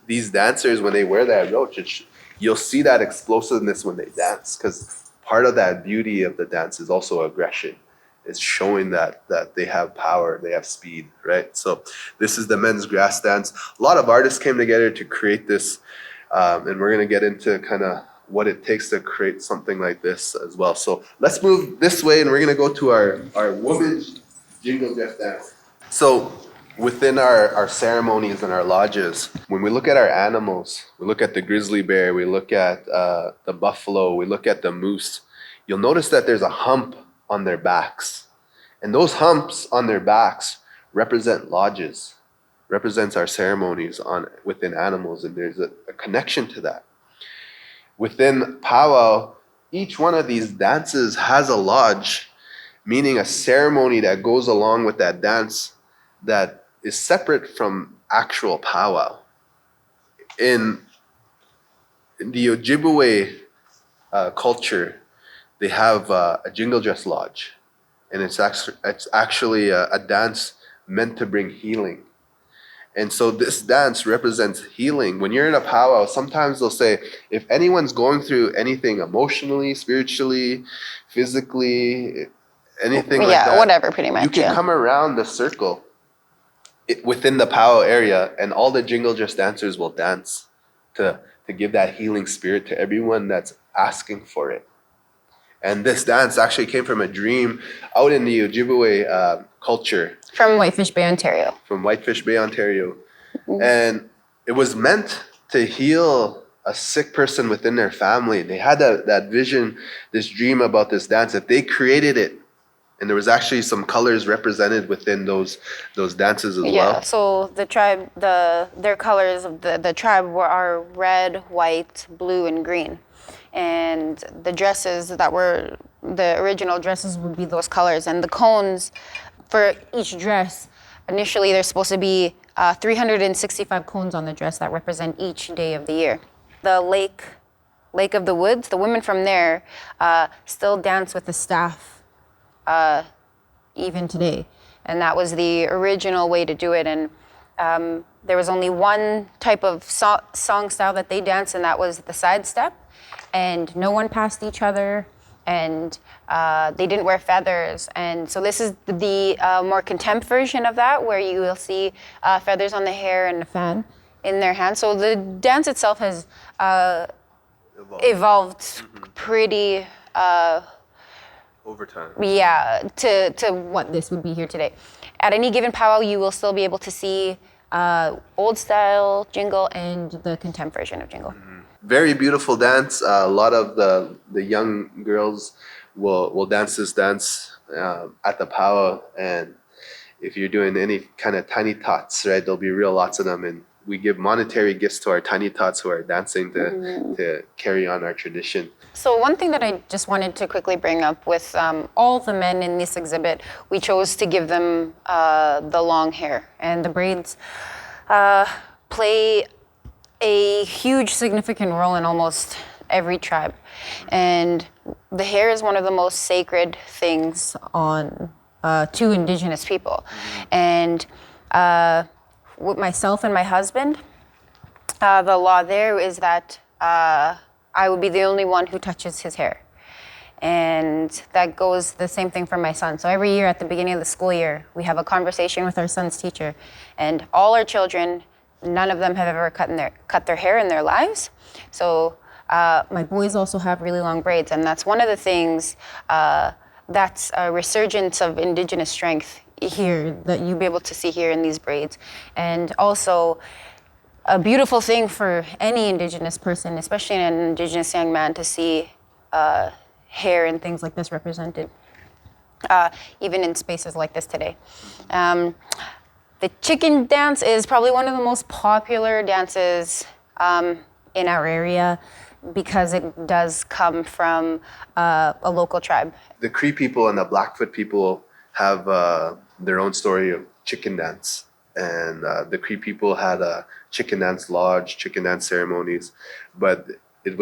these dancers, when they wear that roach, you'll see that explosiveness when they dance, because part of that beauty of the dance is also aggression. It's showing that they have power, they have speed, right? So this is the men's grass dance. A lot of artists came together to create this. And we're going to get into kind of what it takes to create something like this as well. So let's move this way, and we're going to go to our women's jingle dress dance. So within our ceremonies and our lodges, when we look at our animals, we look at the grizzly bear, we look at the buffalo, we look at the moose, you'll notice that there's a hump on their backs. And those humps on their backs represent lodges. Represents our ceremonies within animals, and there's a connection to that. Within powwow, each one of these dances has a lodge, meaning a ceremony that goes along with that dance that is separate from actual powwow. In the Ojibwe culture, they have a jingle dress lodge, and it's actually a dance meant to bring healing. And so this dance represents healing. When you're in a powwow, sometimes they'll say, if anyone's going through anything emotionally, spiritually, physically, anything like that, whatever, pretty much. You can come around the circle within the powwow area, and all the jingle dress dancers will dance to give that healing spirit to everyone that's asking for it. And this dance actually came from a dream out in the Ojibwe culture. From Whitefish Bay, Ontario. From Whitefish Bay, Ontario. And it was meant to heal a sick person within their family. They had that vision, this dream about this dance. If they created it, and there was actually some colors represented within those dances as well. Yeah, so the tribe, their colors of the tribe are red, white, blue, and green. And the dresses that were, the original dresses would be those colors. And the cones for each dress, initially there's supposed to be 365 cones on the dress that represent each day of the year. The Lake of the Woods, the women from there still dance with the staff even today. And that was the original way to do it. And there was only one type of song style that they danced, and that was the side step. And no one passed each other, and they didn't wear feathers. And so this is the more contempt version of that, where you will see feathers on the hair and a fan in their hand. So the dance itself has evolved pretty over time. Yeah, to what this would be here today. At any given powwow, you will still be able to see old style jingle and the contempt version of jingle. Very beautiful dance. A lot of the young girls will dance this dance at the powwow, and if you're doing any kind of tiny tots, right, there'll be real lots of them, and we give monetary gifts to our tiny tots who are dancing to carry on our tradition. So one thing that I just wanted to quickly bring up with all the men in this exhibit, we chose to give them the long hair, and the braids play a huge significant role in almost every tribe. And the hair is one of the most sacred things on to Indigenous people. And with myself and my husband, the law there is that I would be the only one who touches his hair. And that goes the same thing for my son. So every year at the beginning of the school year, we have a conversation with our son's teacher. And all our children, none of them have ever cut their hair in their lives. So my boys also have really long braids. And that's one of the things that's a resurgence of Indigenous strength here that you'll be able to see here in these braids. And also a beautiful thing for any Indigenous person, especially an Indigenous young man, to see hair and things like this represented, even in spaces like this today. The chicken dance is probably one of the most popular dances in our area because it does come from a local tribe. The Cree people and the Blackfoot people have their own story of chicken dance. And the Cree people had a chicken dance lodge, chicken dance ceremonies, but it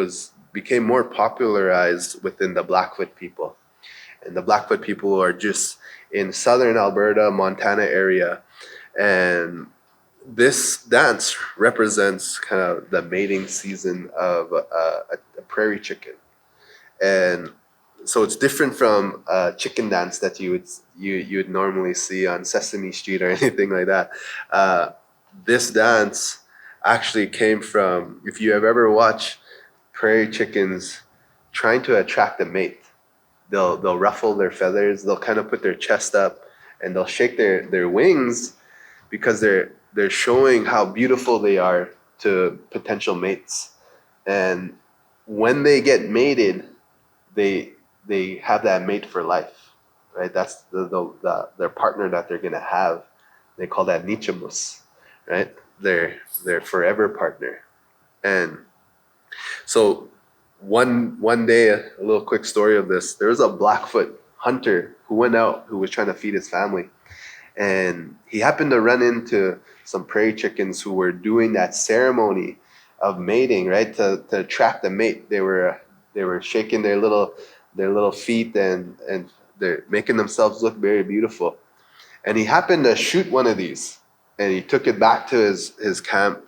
became more popularized within the Blackfoot people. And the Blackfoot people are just in southern Alberta, Montana area. And this dance represents kind of the mating season of a prairie chicken. And so it's different from a chicken dance that you would normally see on Sesame Street or anything like that. This dance actually came from, if you have ever watched prairie chickens trying to attract a mate, they'll ruffle their feathers, they'll kind of put their chest up, and they'll shake their wings because they're showing how beautiful they are to potential mates. And when they get mated, they have that mate for life, right? That's their partner that they're gonna have. They call that nichamus, right? Their forever partner. And so one day, a little quick story of this. There was a Blackfoot hunter who went out, who was trying to feed his family, and he happened to run into some prairie chickens who were doing that ceremony of mating, right? To attract a mate. They were shaking their little feet and they're making themselves look very beautiful. And he happened to shoot one of these, and he took it back to his camp,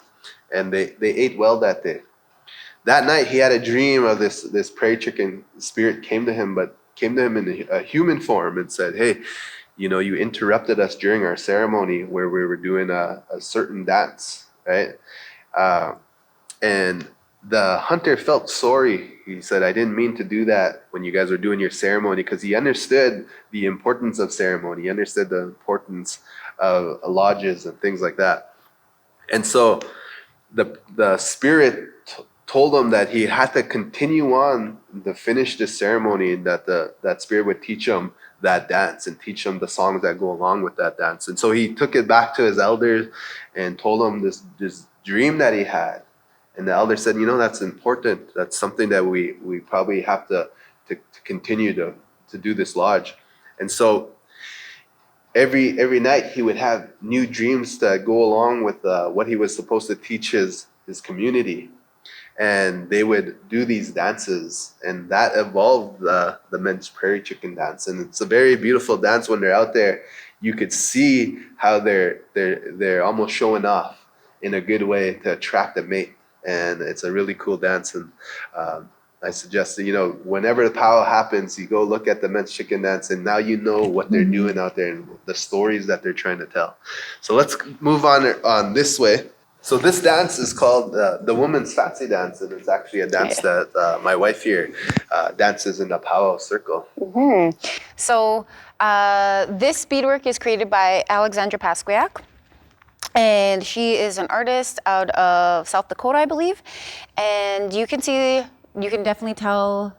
and they ate well that day. That night he had a dream of this prairie chicken spirit came to him in a human form and said, "Hey, you interrupted us during our ceremony where we were doing a certain dance, right? And the hunter felt sorry. He said, I didn't mean to do that when you guys were doing your ceremony, because he understood the importance of ceremony. He understood the importance of lodges and things like that. And so the spirit told him that he had to continue on to finish the ceremony, and that that spirit would teach him that dance and teach him the songs that go along with that dance. And so he took it back to his elders and told him this dream that he had. And the elder said, that's important. That's something that we probably have to continue to do this lodge. And so every night he would have new dreams that go along with what he was supposed to teach his community. And they would do these dances, and that evolved the men's prairie chicken dance. And it's a very beautiful dance. When they're out there, you could see how they're almost showing off in a good way to attract a mate. And it's a really cool dance. And I suggest that, whenever the powwow happens, you go look at the men's chicken dance, and now you know what they're doing out there and the stories that they're trying to tell. So let's move on this way. So this dance is called the woman's fancy dance, and it's actually a dance that my wife here dances in the powwow circle. Mm-hmm. So this beadwork is created by Alexandra Pasquiak. And she is an artist out of South Dakota, I believe. And you can definitely tell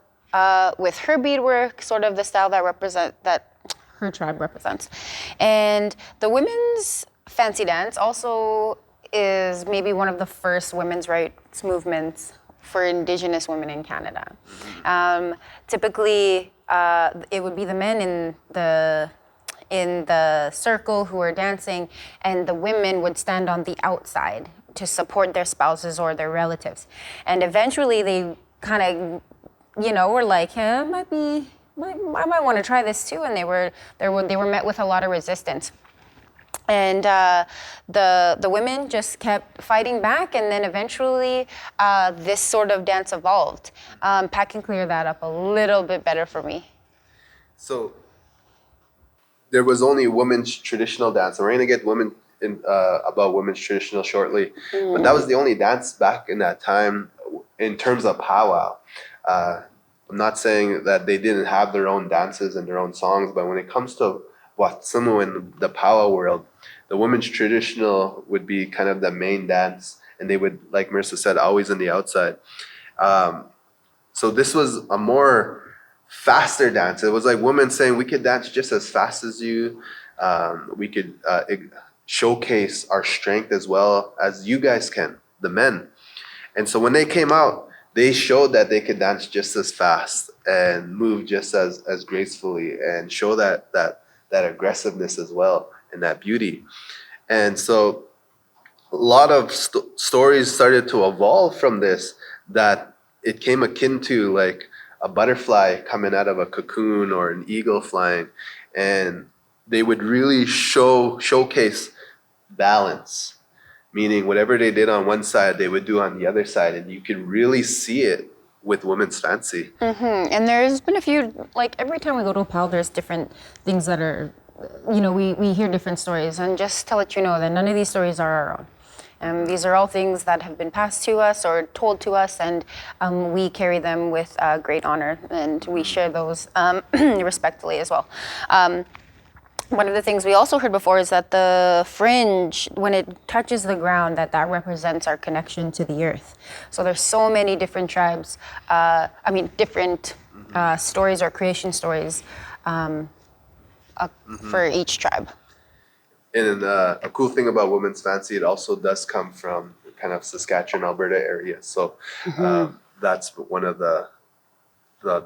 with her beadwork, sort of the style that her tribe represents. And the women's fancy dance also is maybe one of the first women's rights movements for Indigenous women in Canada. Typically, it would be the men in the circle who are dancing, and the women would stand on the outside to support their spouses or their relatives. And eventually they kind of, were like, I might want to try this too. And they were met with a lot of resistance. And the women just kept fighting back, and then eventually this sort of dance evolved. Pat can clear that up a little bit better for me. So there was only women's traditional dance. We're going to get about women's traditional shortly. But that was the only dance back in that time in terms of powwow. I'm not saying that they didn't have their own dances and their own songs, but when it comes to Ohcîwin in the powwow world, the women's traditional would be kind of the main dance, and they would, like Marrisa said, always on the outside. So this was a more faster dance. It was like women saying, we could dance just as fast as you. We could showcase our strength as well as you guys can, the men. And so when they came out, they showed that they could dance just as fast and move just as gracefully, and show that aggressiveness as well, and that beauty. And so a lot of stories started to evolve from this, that it came akin to like a butterfly coming out of a cocoon or an eagle flying, and they would really showcase balance, meaning whatever they did on one side, they would do on the other side, and you could really see it with women's fancy. Mm-hmm. And there's been a few, like every time we go to a powwow, there's different things that are, we hear different stories, and just to let you know that none of these stories are our own. These are all things that have been passed to us or told to us, and we carry them with great honor, and we share those respectfully as well. One of the things we also heard before is that the fringe, when it touches the ground, that represents our connection to the earth. So there's so many different tribes, different stories or creation stories for each tribe. And a cool thing about women's fancy, it also does come from kind of Saskatchewan, Alberta area. So that's one of the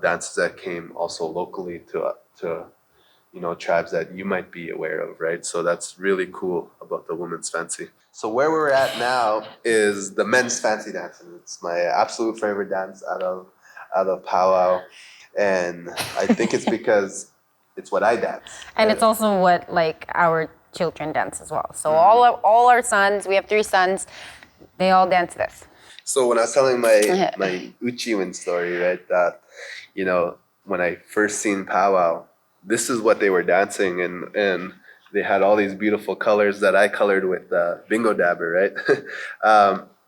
dances that came also locally to tribes that you might be aware of, right? So that's really cool about the women's fancy. So where we're at now is the men's fancy dance, and it's my absolute favorite dance out of powwow, and I think it's because it's what I dance. And it's also what our children dance as well. So all our sons, we have 3 sons, they all dance this. So when I was telling my Ohcîwin story, right, that when I first seen powwow, this is what they were dancing, and they had all these beautiful colors that I colored with bingo dabber, right?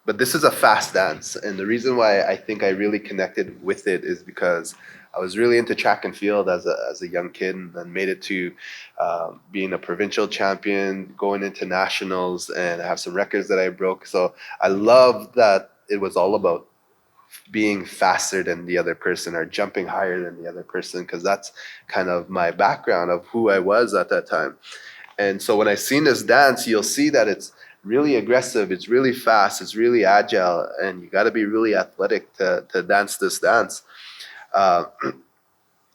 but this is a fast dance, and the reason why I think I really connected with it is because I was really into track and field as a young kid, and then made it to being a provincial champion, going into nationals, and I have some records that I broke. So I love that it was all about being faster than the other person or jumping higher than the other person, because that's kind of my background of who I was at that time. And so when I seen this dance, you'll see that it's really aggressive, it's really fast, it's really agile, and you got to be really athletic to dance this dance. Uh,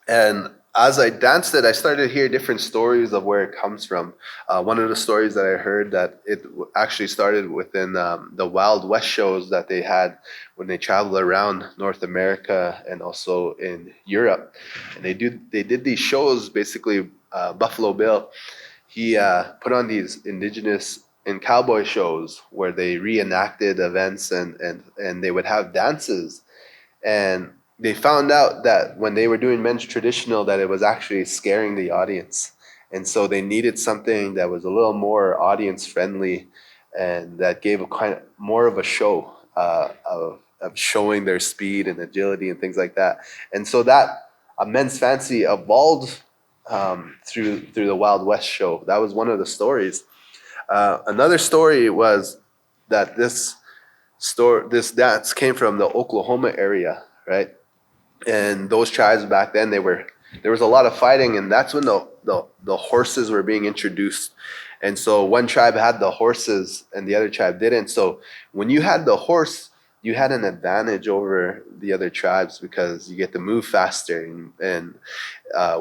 and as I danced it, I started to hear different stories of where it comes from. One of the stories that I heard that it actually started within the Wild West shows that they had when they traveled around North America and also in Europe. And they did these shows basically. Buffalo Bill, he put on these indigenous and cowboy shows where they reenacted events, and they would have dances, and they found out that when they were doing men's traditional that it was actually scaring the audience, and so they needed something that was a little more audience friendly and that gave a kind of more of a show of showing their speed and agility and things like that. And so that a men's fancy evolved through the Wild West show. That was one of the stories. Another story was that this dance came from the Oklahoma area, right? And those tribes back then, there was a lot of fighting, and that's when the horses were being introduced. And so one tribe had the horses and the other tribe didn't. So when you had the horse, you had an advantage over the other tribes because you get to move faster, and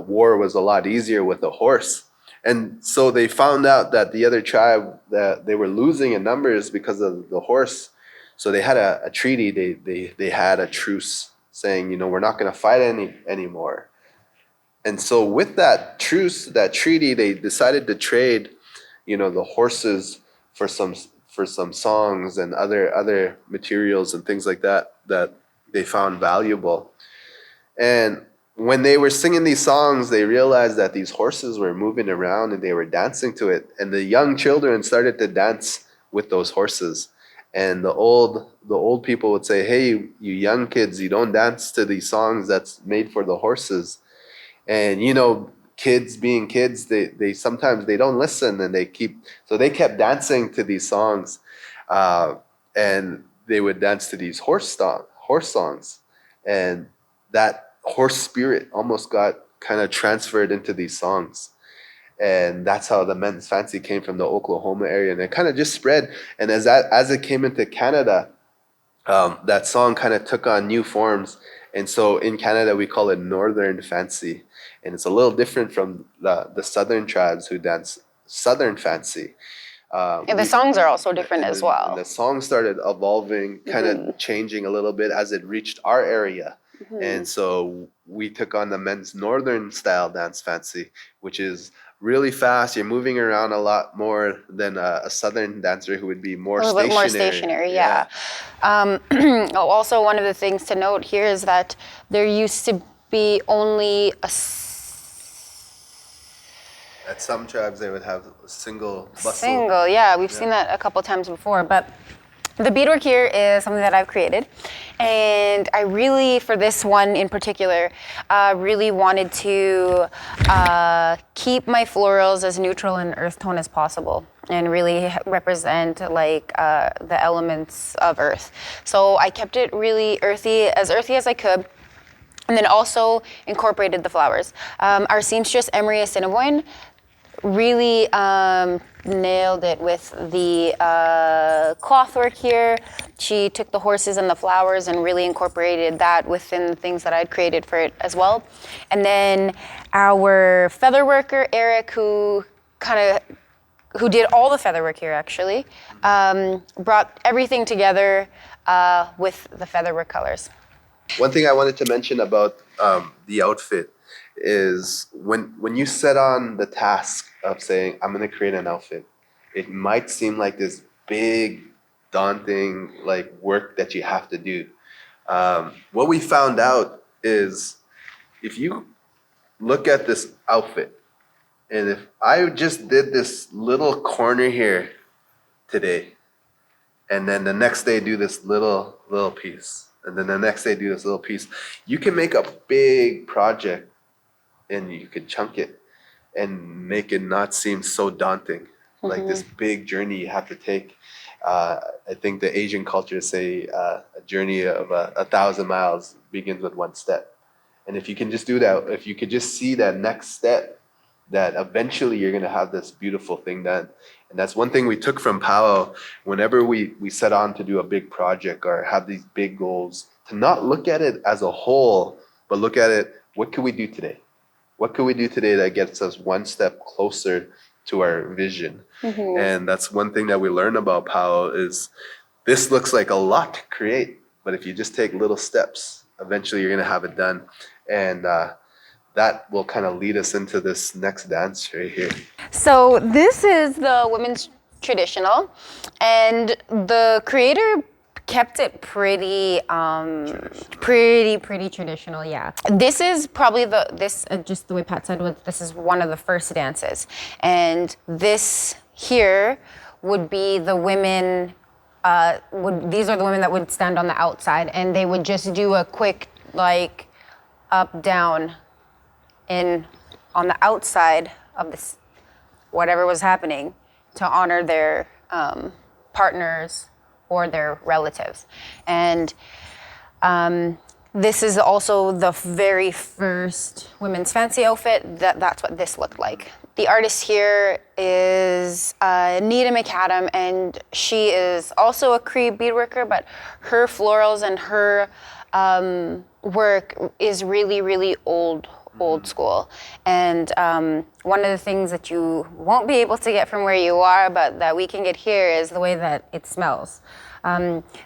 war was a lot easier with a horse. And so they found out that the other tribe, that they were losing in numbers because of the horse. So they had a treaty. They had a truce saying, we're not going to fight anymore. And so with that truce, that treaty, they decided to trade, the horses for some songs and other materials and things like that they found valuable. And when they were singing these songs, they realized that these horses were moving around and they were dancing to it. And the young children started to dance with those horses. And the old people would say, "Hey, you young kids, you don't dance to these songs that's made for the horses." And kids being kids, they sometimes they don't listen, and they kept dancing to these songs, and they would dance to these horse songs, and that horse spirit almost got kind of transferred into these songs. And that's how the men's fancy came from the Oklahoma area, and it kind of just spread. And as it came into Canada, that song kind of took on new forms. And so in Canada, we call it Northern Fancy. And it's a little different from the Southern tribes who dance Southern Fancy. And the songs are also different as well. And the song started evolving, kind of changing a little bit as it reached our area. And so we took on the men's Northern style dance fancy, which is really fast. You're moving around a lot more than a Southern dancer who would be more A little bit more stationary, yeah. Also, one of the things to note here is that there used to be only At some tribes, they would have a single bustle. Single, yeah. We've seen that a couple times before. But the beadwork here is something that I've created. And I really, for this one in particular, really wanted to keep my florals as neutral and earth tone as possible, and really represent the elements of earth. So I kept it really earthy as I could. And then also incorporated the flowers. Our seamstress, Emery Assiniboine, really nailed it with the cloth work here. She took the horses and the flowers and really incorporated that within the things that I'd created for it as well. And then our feather worker, Eric, who did all the feather work here actually, brought everything together with the feather work colors. One thing I wanted to mention about the outfit is when you set on the task of saying, I'm going to create an outfit, it might seem like this big, daunting work that you have to do. What we found out is if you look at this outfit, and if I just did this little corner here today, and then the next day do this little piece, and then the next day do this little piece. You can make a big project and you could chunk it and make it not seem so daunting, like this big journey you have to take. I think the Asian cultures say a journey of 1,000 miles begins with one step. And if you can just do that, if you could just see that next step, that eventually you're going to have this beautiful thing done. And that's one thing we took from Powwow. Whenever we set on to do a big project or have these big goals, to not look at it as a whole, but look at it, what can we do today? What can we do today that gets us one step closer to our vision? And that's one thing that we learn about Powwow is this looks like a lot to create, but if you just take little steps, eventually you're going to have it done. And that will kind of lead us into this next dance right here. So this is the women's traditional, and the creator kept it pretty pretty traditional. Yeah, this is probably just the way Pat said, this is one of the first dances, and this here would be the women. These are the women that would stand on the outside, and they would just do a quick like up down on the outside of this whatever was happening to honor their partners or their relatives. And this is also the very first women's fancy outfit. That's what this looked like. The artist here is Nita McAdam, and she is also a Cree beadworker, but her florals and her work is really, really old school. And one of the things that you won't be able to get from where you are, but that we can get here, is the way that it smells.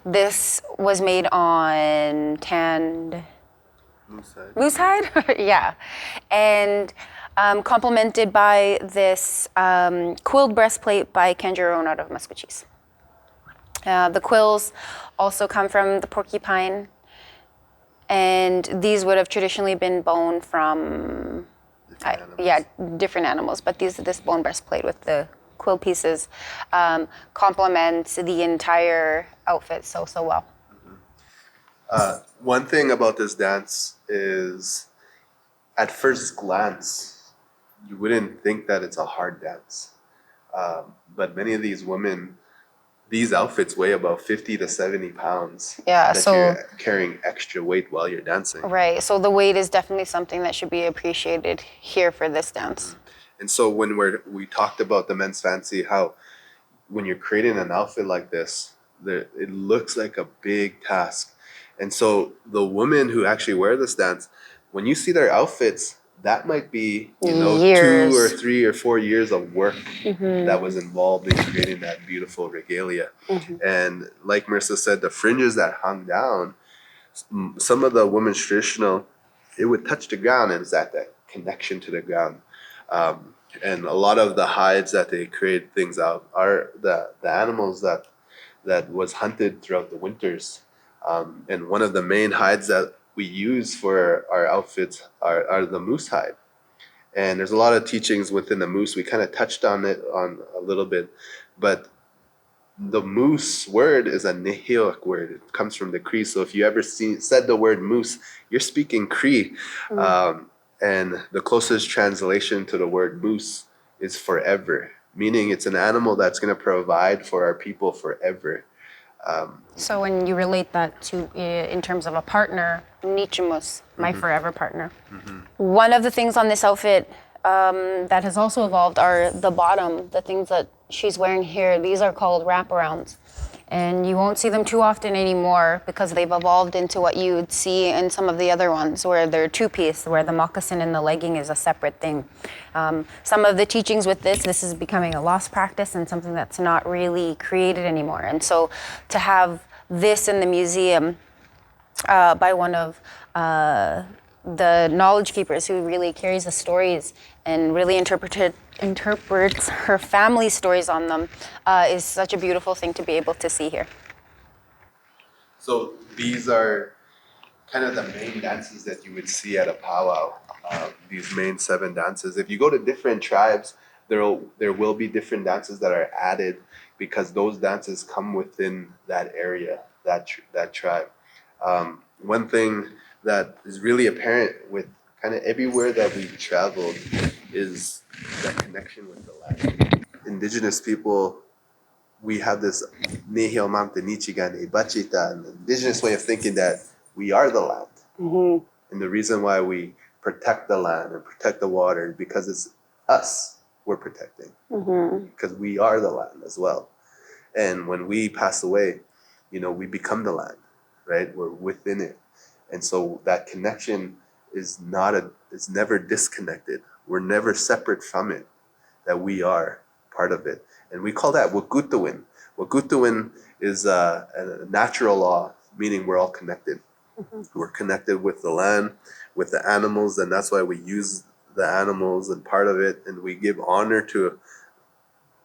This was made on tanned moose hide? Yeah. And complemented by this quilled breastplate by Kanjarone out of Musqueam. The quills also come from the porcupine, and these would have traditionally been bone from different animals, but this bone breastplate with the quill pieces complements the entire outfit so well. One thing about this dance is, at first glance, you wouldn't think that it's a hard dance, but many of these women, these outfits weigh about 50 to 70 pounds. Yeah, that so you're carrying extra weight while you're dancing. Right, so the weight is definitely something that should be appreciated here for this dance. And so when we talked about the men's fancy, how when you're creating an outfit like this, it looks like a big task. And so the women who actually wear this dance, when you see their outfits, that might be, Years. 2 or 3 or 4 years of work that was involved in creating that beautiful regalia. And like Marrisa said, the fringes that hung down, some of the women's traditional, it would touch the ground, and it's at that connection to the ground. And a lot of the hides that they create things out are the animals that was hunted throughout the winters. And one of the main hides that we use for our outfits are the moose hide. And there's a lot of teachings within the moose. We kind of touched on it a little bit, but the moose word is a Nihilak word. It comes from the Cree. So if you ever said the word moose, you're speaking Cree. And the closest translation to the word moose is forever, meaning it's an animal that's going to provide for our people forever. So when you relate that to, in terms of a partner, Nichimus, my forever partner. One of the things on this outfit that has also evolved are the bottom, the things that she's wearing here. These are called wraparounds. And you won't see them too often anymore because they've evolved into what you would see in some of the other ones where they're two-piece, where the moccasin and the legging is a separate thing. Some of the teachings with this is becoming a lost practice and something that's not really created anymore. And so to have this in the museum by one of the knowledge keepers who really carries the stories and really interprets her family stories on them is such a beautiful thing to be able to see here. So these are kind of the main dances that you would see at a powwow, these main 7 dances. If you go to different tribes, there will be different dances that are added because those dances come within that area, that tribe. One thing that is really apparent with kind of everywhere that we've traveled is that connection with the land. Indigenous people, we have this Nihil Mamta Nichigan Ebachita, an indigenous way of thinking that we are the land. Mm-hmm. And the reason why we protect the land and protect the water is because it's us we're protecting. Mm-hmm. Because we are the land as well. And when we pass away, we become the land, right? We're within it. And so that connection is it's never disconnected. We're never separate from it, that we are part of it. And we call that Wagutawin. Wagutawin is a natural law, meaning we're all connected. Mm-hmm. We're connected with the land, with the animals, and that's why we use the animals and part of it, and we give honor to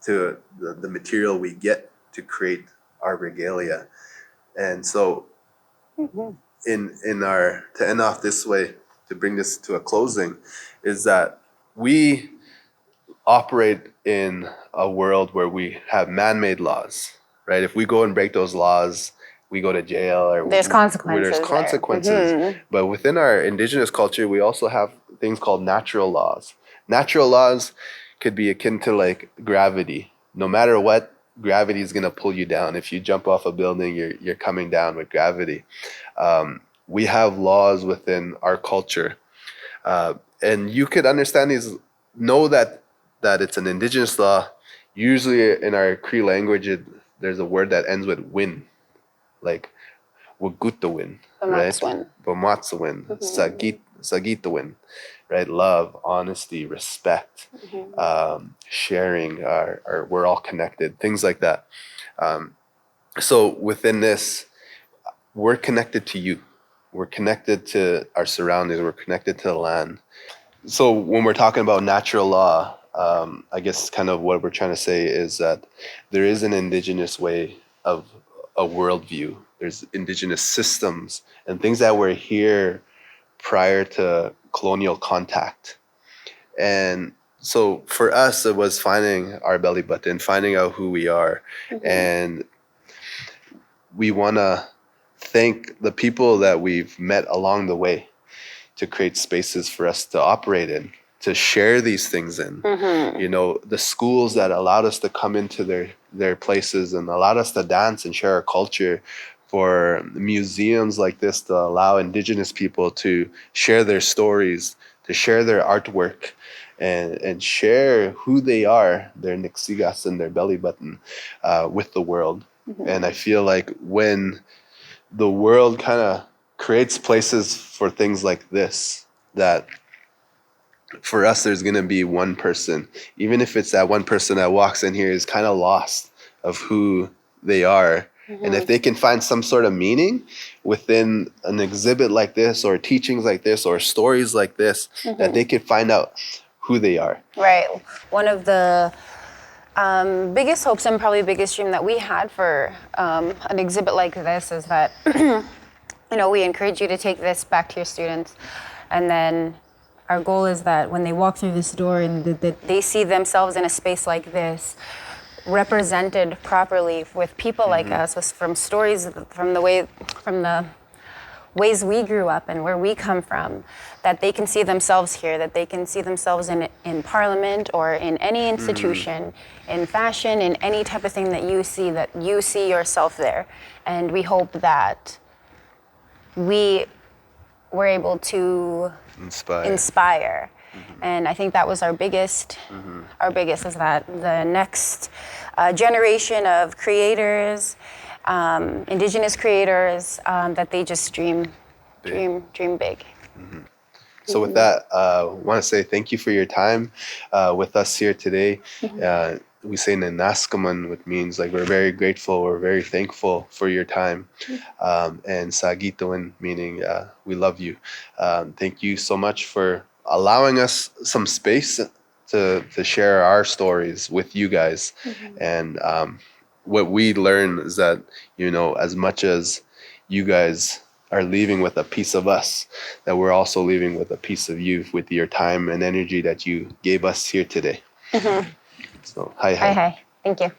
the material we get to create our regalia. And so mm-hmm. To end off this way, to bring this to a closing, is that we operate in a world where we have man-made laws, right? If we go and break those laws, we go to jail, or there's consequences. There's consequences. Mm-hmm. But within our indigenous culture, we also have things called natural laws. Natural laws could be akin to like gravity. No matter what, gravity is going to pull you down. If you jump off a building, you're coming down with gravity. We have laws within our culture, and you could understand these. Know that it's an indigenous law. Usually in our Cree language, there's a word that ends with win, like Wagutawin, right? Bomatsawin, Sagitawin, right? Love, honesty, respect, mm-hmm. Sharing. We're all connected. Things like that. So within this, we're connected to you. We're connected to our surroundings. We're connected to the land. So when we're talking about natural law, I guess kind of what we're trying to say is that there is an indigenous way of a worldview. There's indigenous systems and things that were here prior to colonial contact. And so for us, it was finding our belly button, finding out who we are. Mm-hmm. And we want to thank the people that we've met along the way to create spaces for us to operate in, to share these things in. Mm-hmm. The schools that allowed us to come into their places and allowed us to dance and share our culture, for museums like this to allow indigenous people to share their stories, to share their artwork, and share who they are, their nixigas and their belly button, with the world. Mm-hmm. And I feel like when the world kind of creates places for things like this, that for us there's going to be one person, even if it's that one person that walks in here is kind of lost of who they are. Mm-hmm. And if they can find some sort of meaning within an exhibit like this, or teachings like this, or stories like this, mm-hmm. that they can find out who they are. Right. One of the biggest hopes and probably biggest dream that we had for an exhibit like this is that we encourage you to take this back to your students, and then our goal is that when they walk through this door and they see themselves in a space like this, represented properly with people mm-hmm. like us, from stories, from the ways we grew up and where we come from, that they can see themselves here, that they can see themselves in Parliament or in any institution, mm-hmm. in fashion, in any type of thing that you see yourself there. And we hope that we were able to inspire. Mm-hmm. And I think that was our biggest is that the next generation of creators, indigenous creators, that they just dream big. Mm-hmm. So with that, I want to say thank you for your time with us here today. Mm-hmm. We say Nanaskaman, which means like we're very grateful, we're very thankful for your time. And Sagitoan, meaning we love you. Thank you so much for allowing us some space to share our stories with you guys. Mm-hmm. And what we learn is that, as much as you guys are leaving with a piece of us, that we're also leaving with a piece of you, with your time and energy that you gave us here today. So, hi. Hi. Thank you.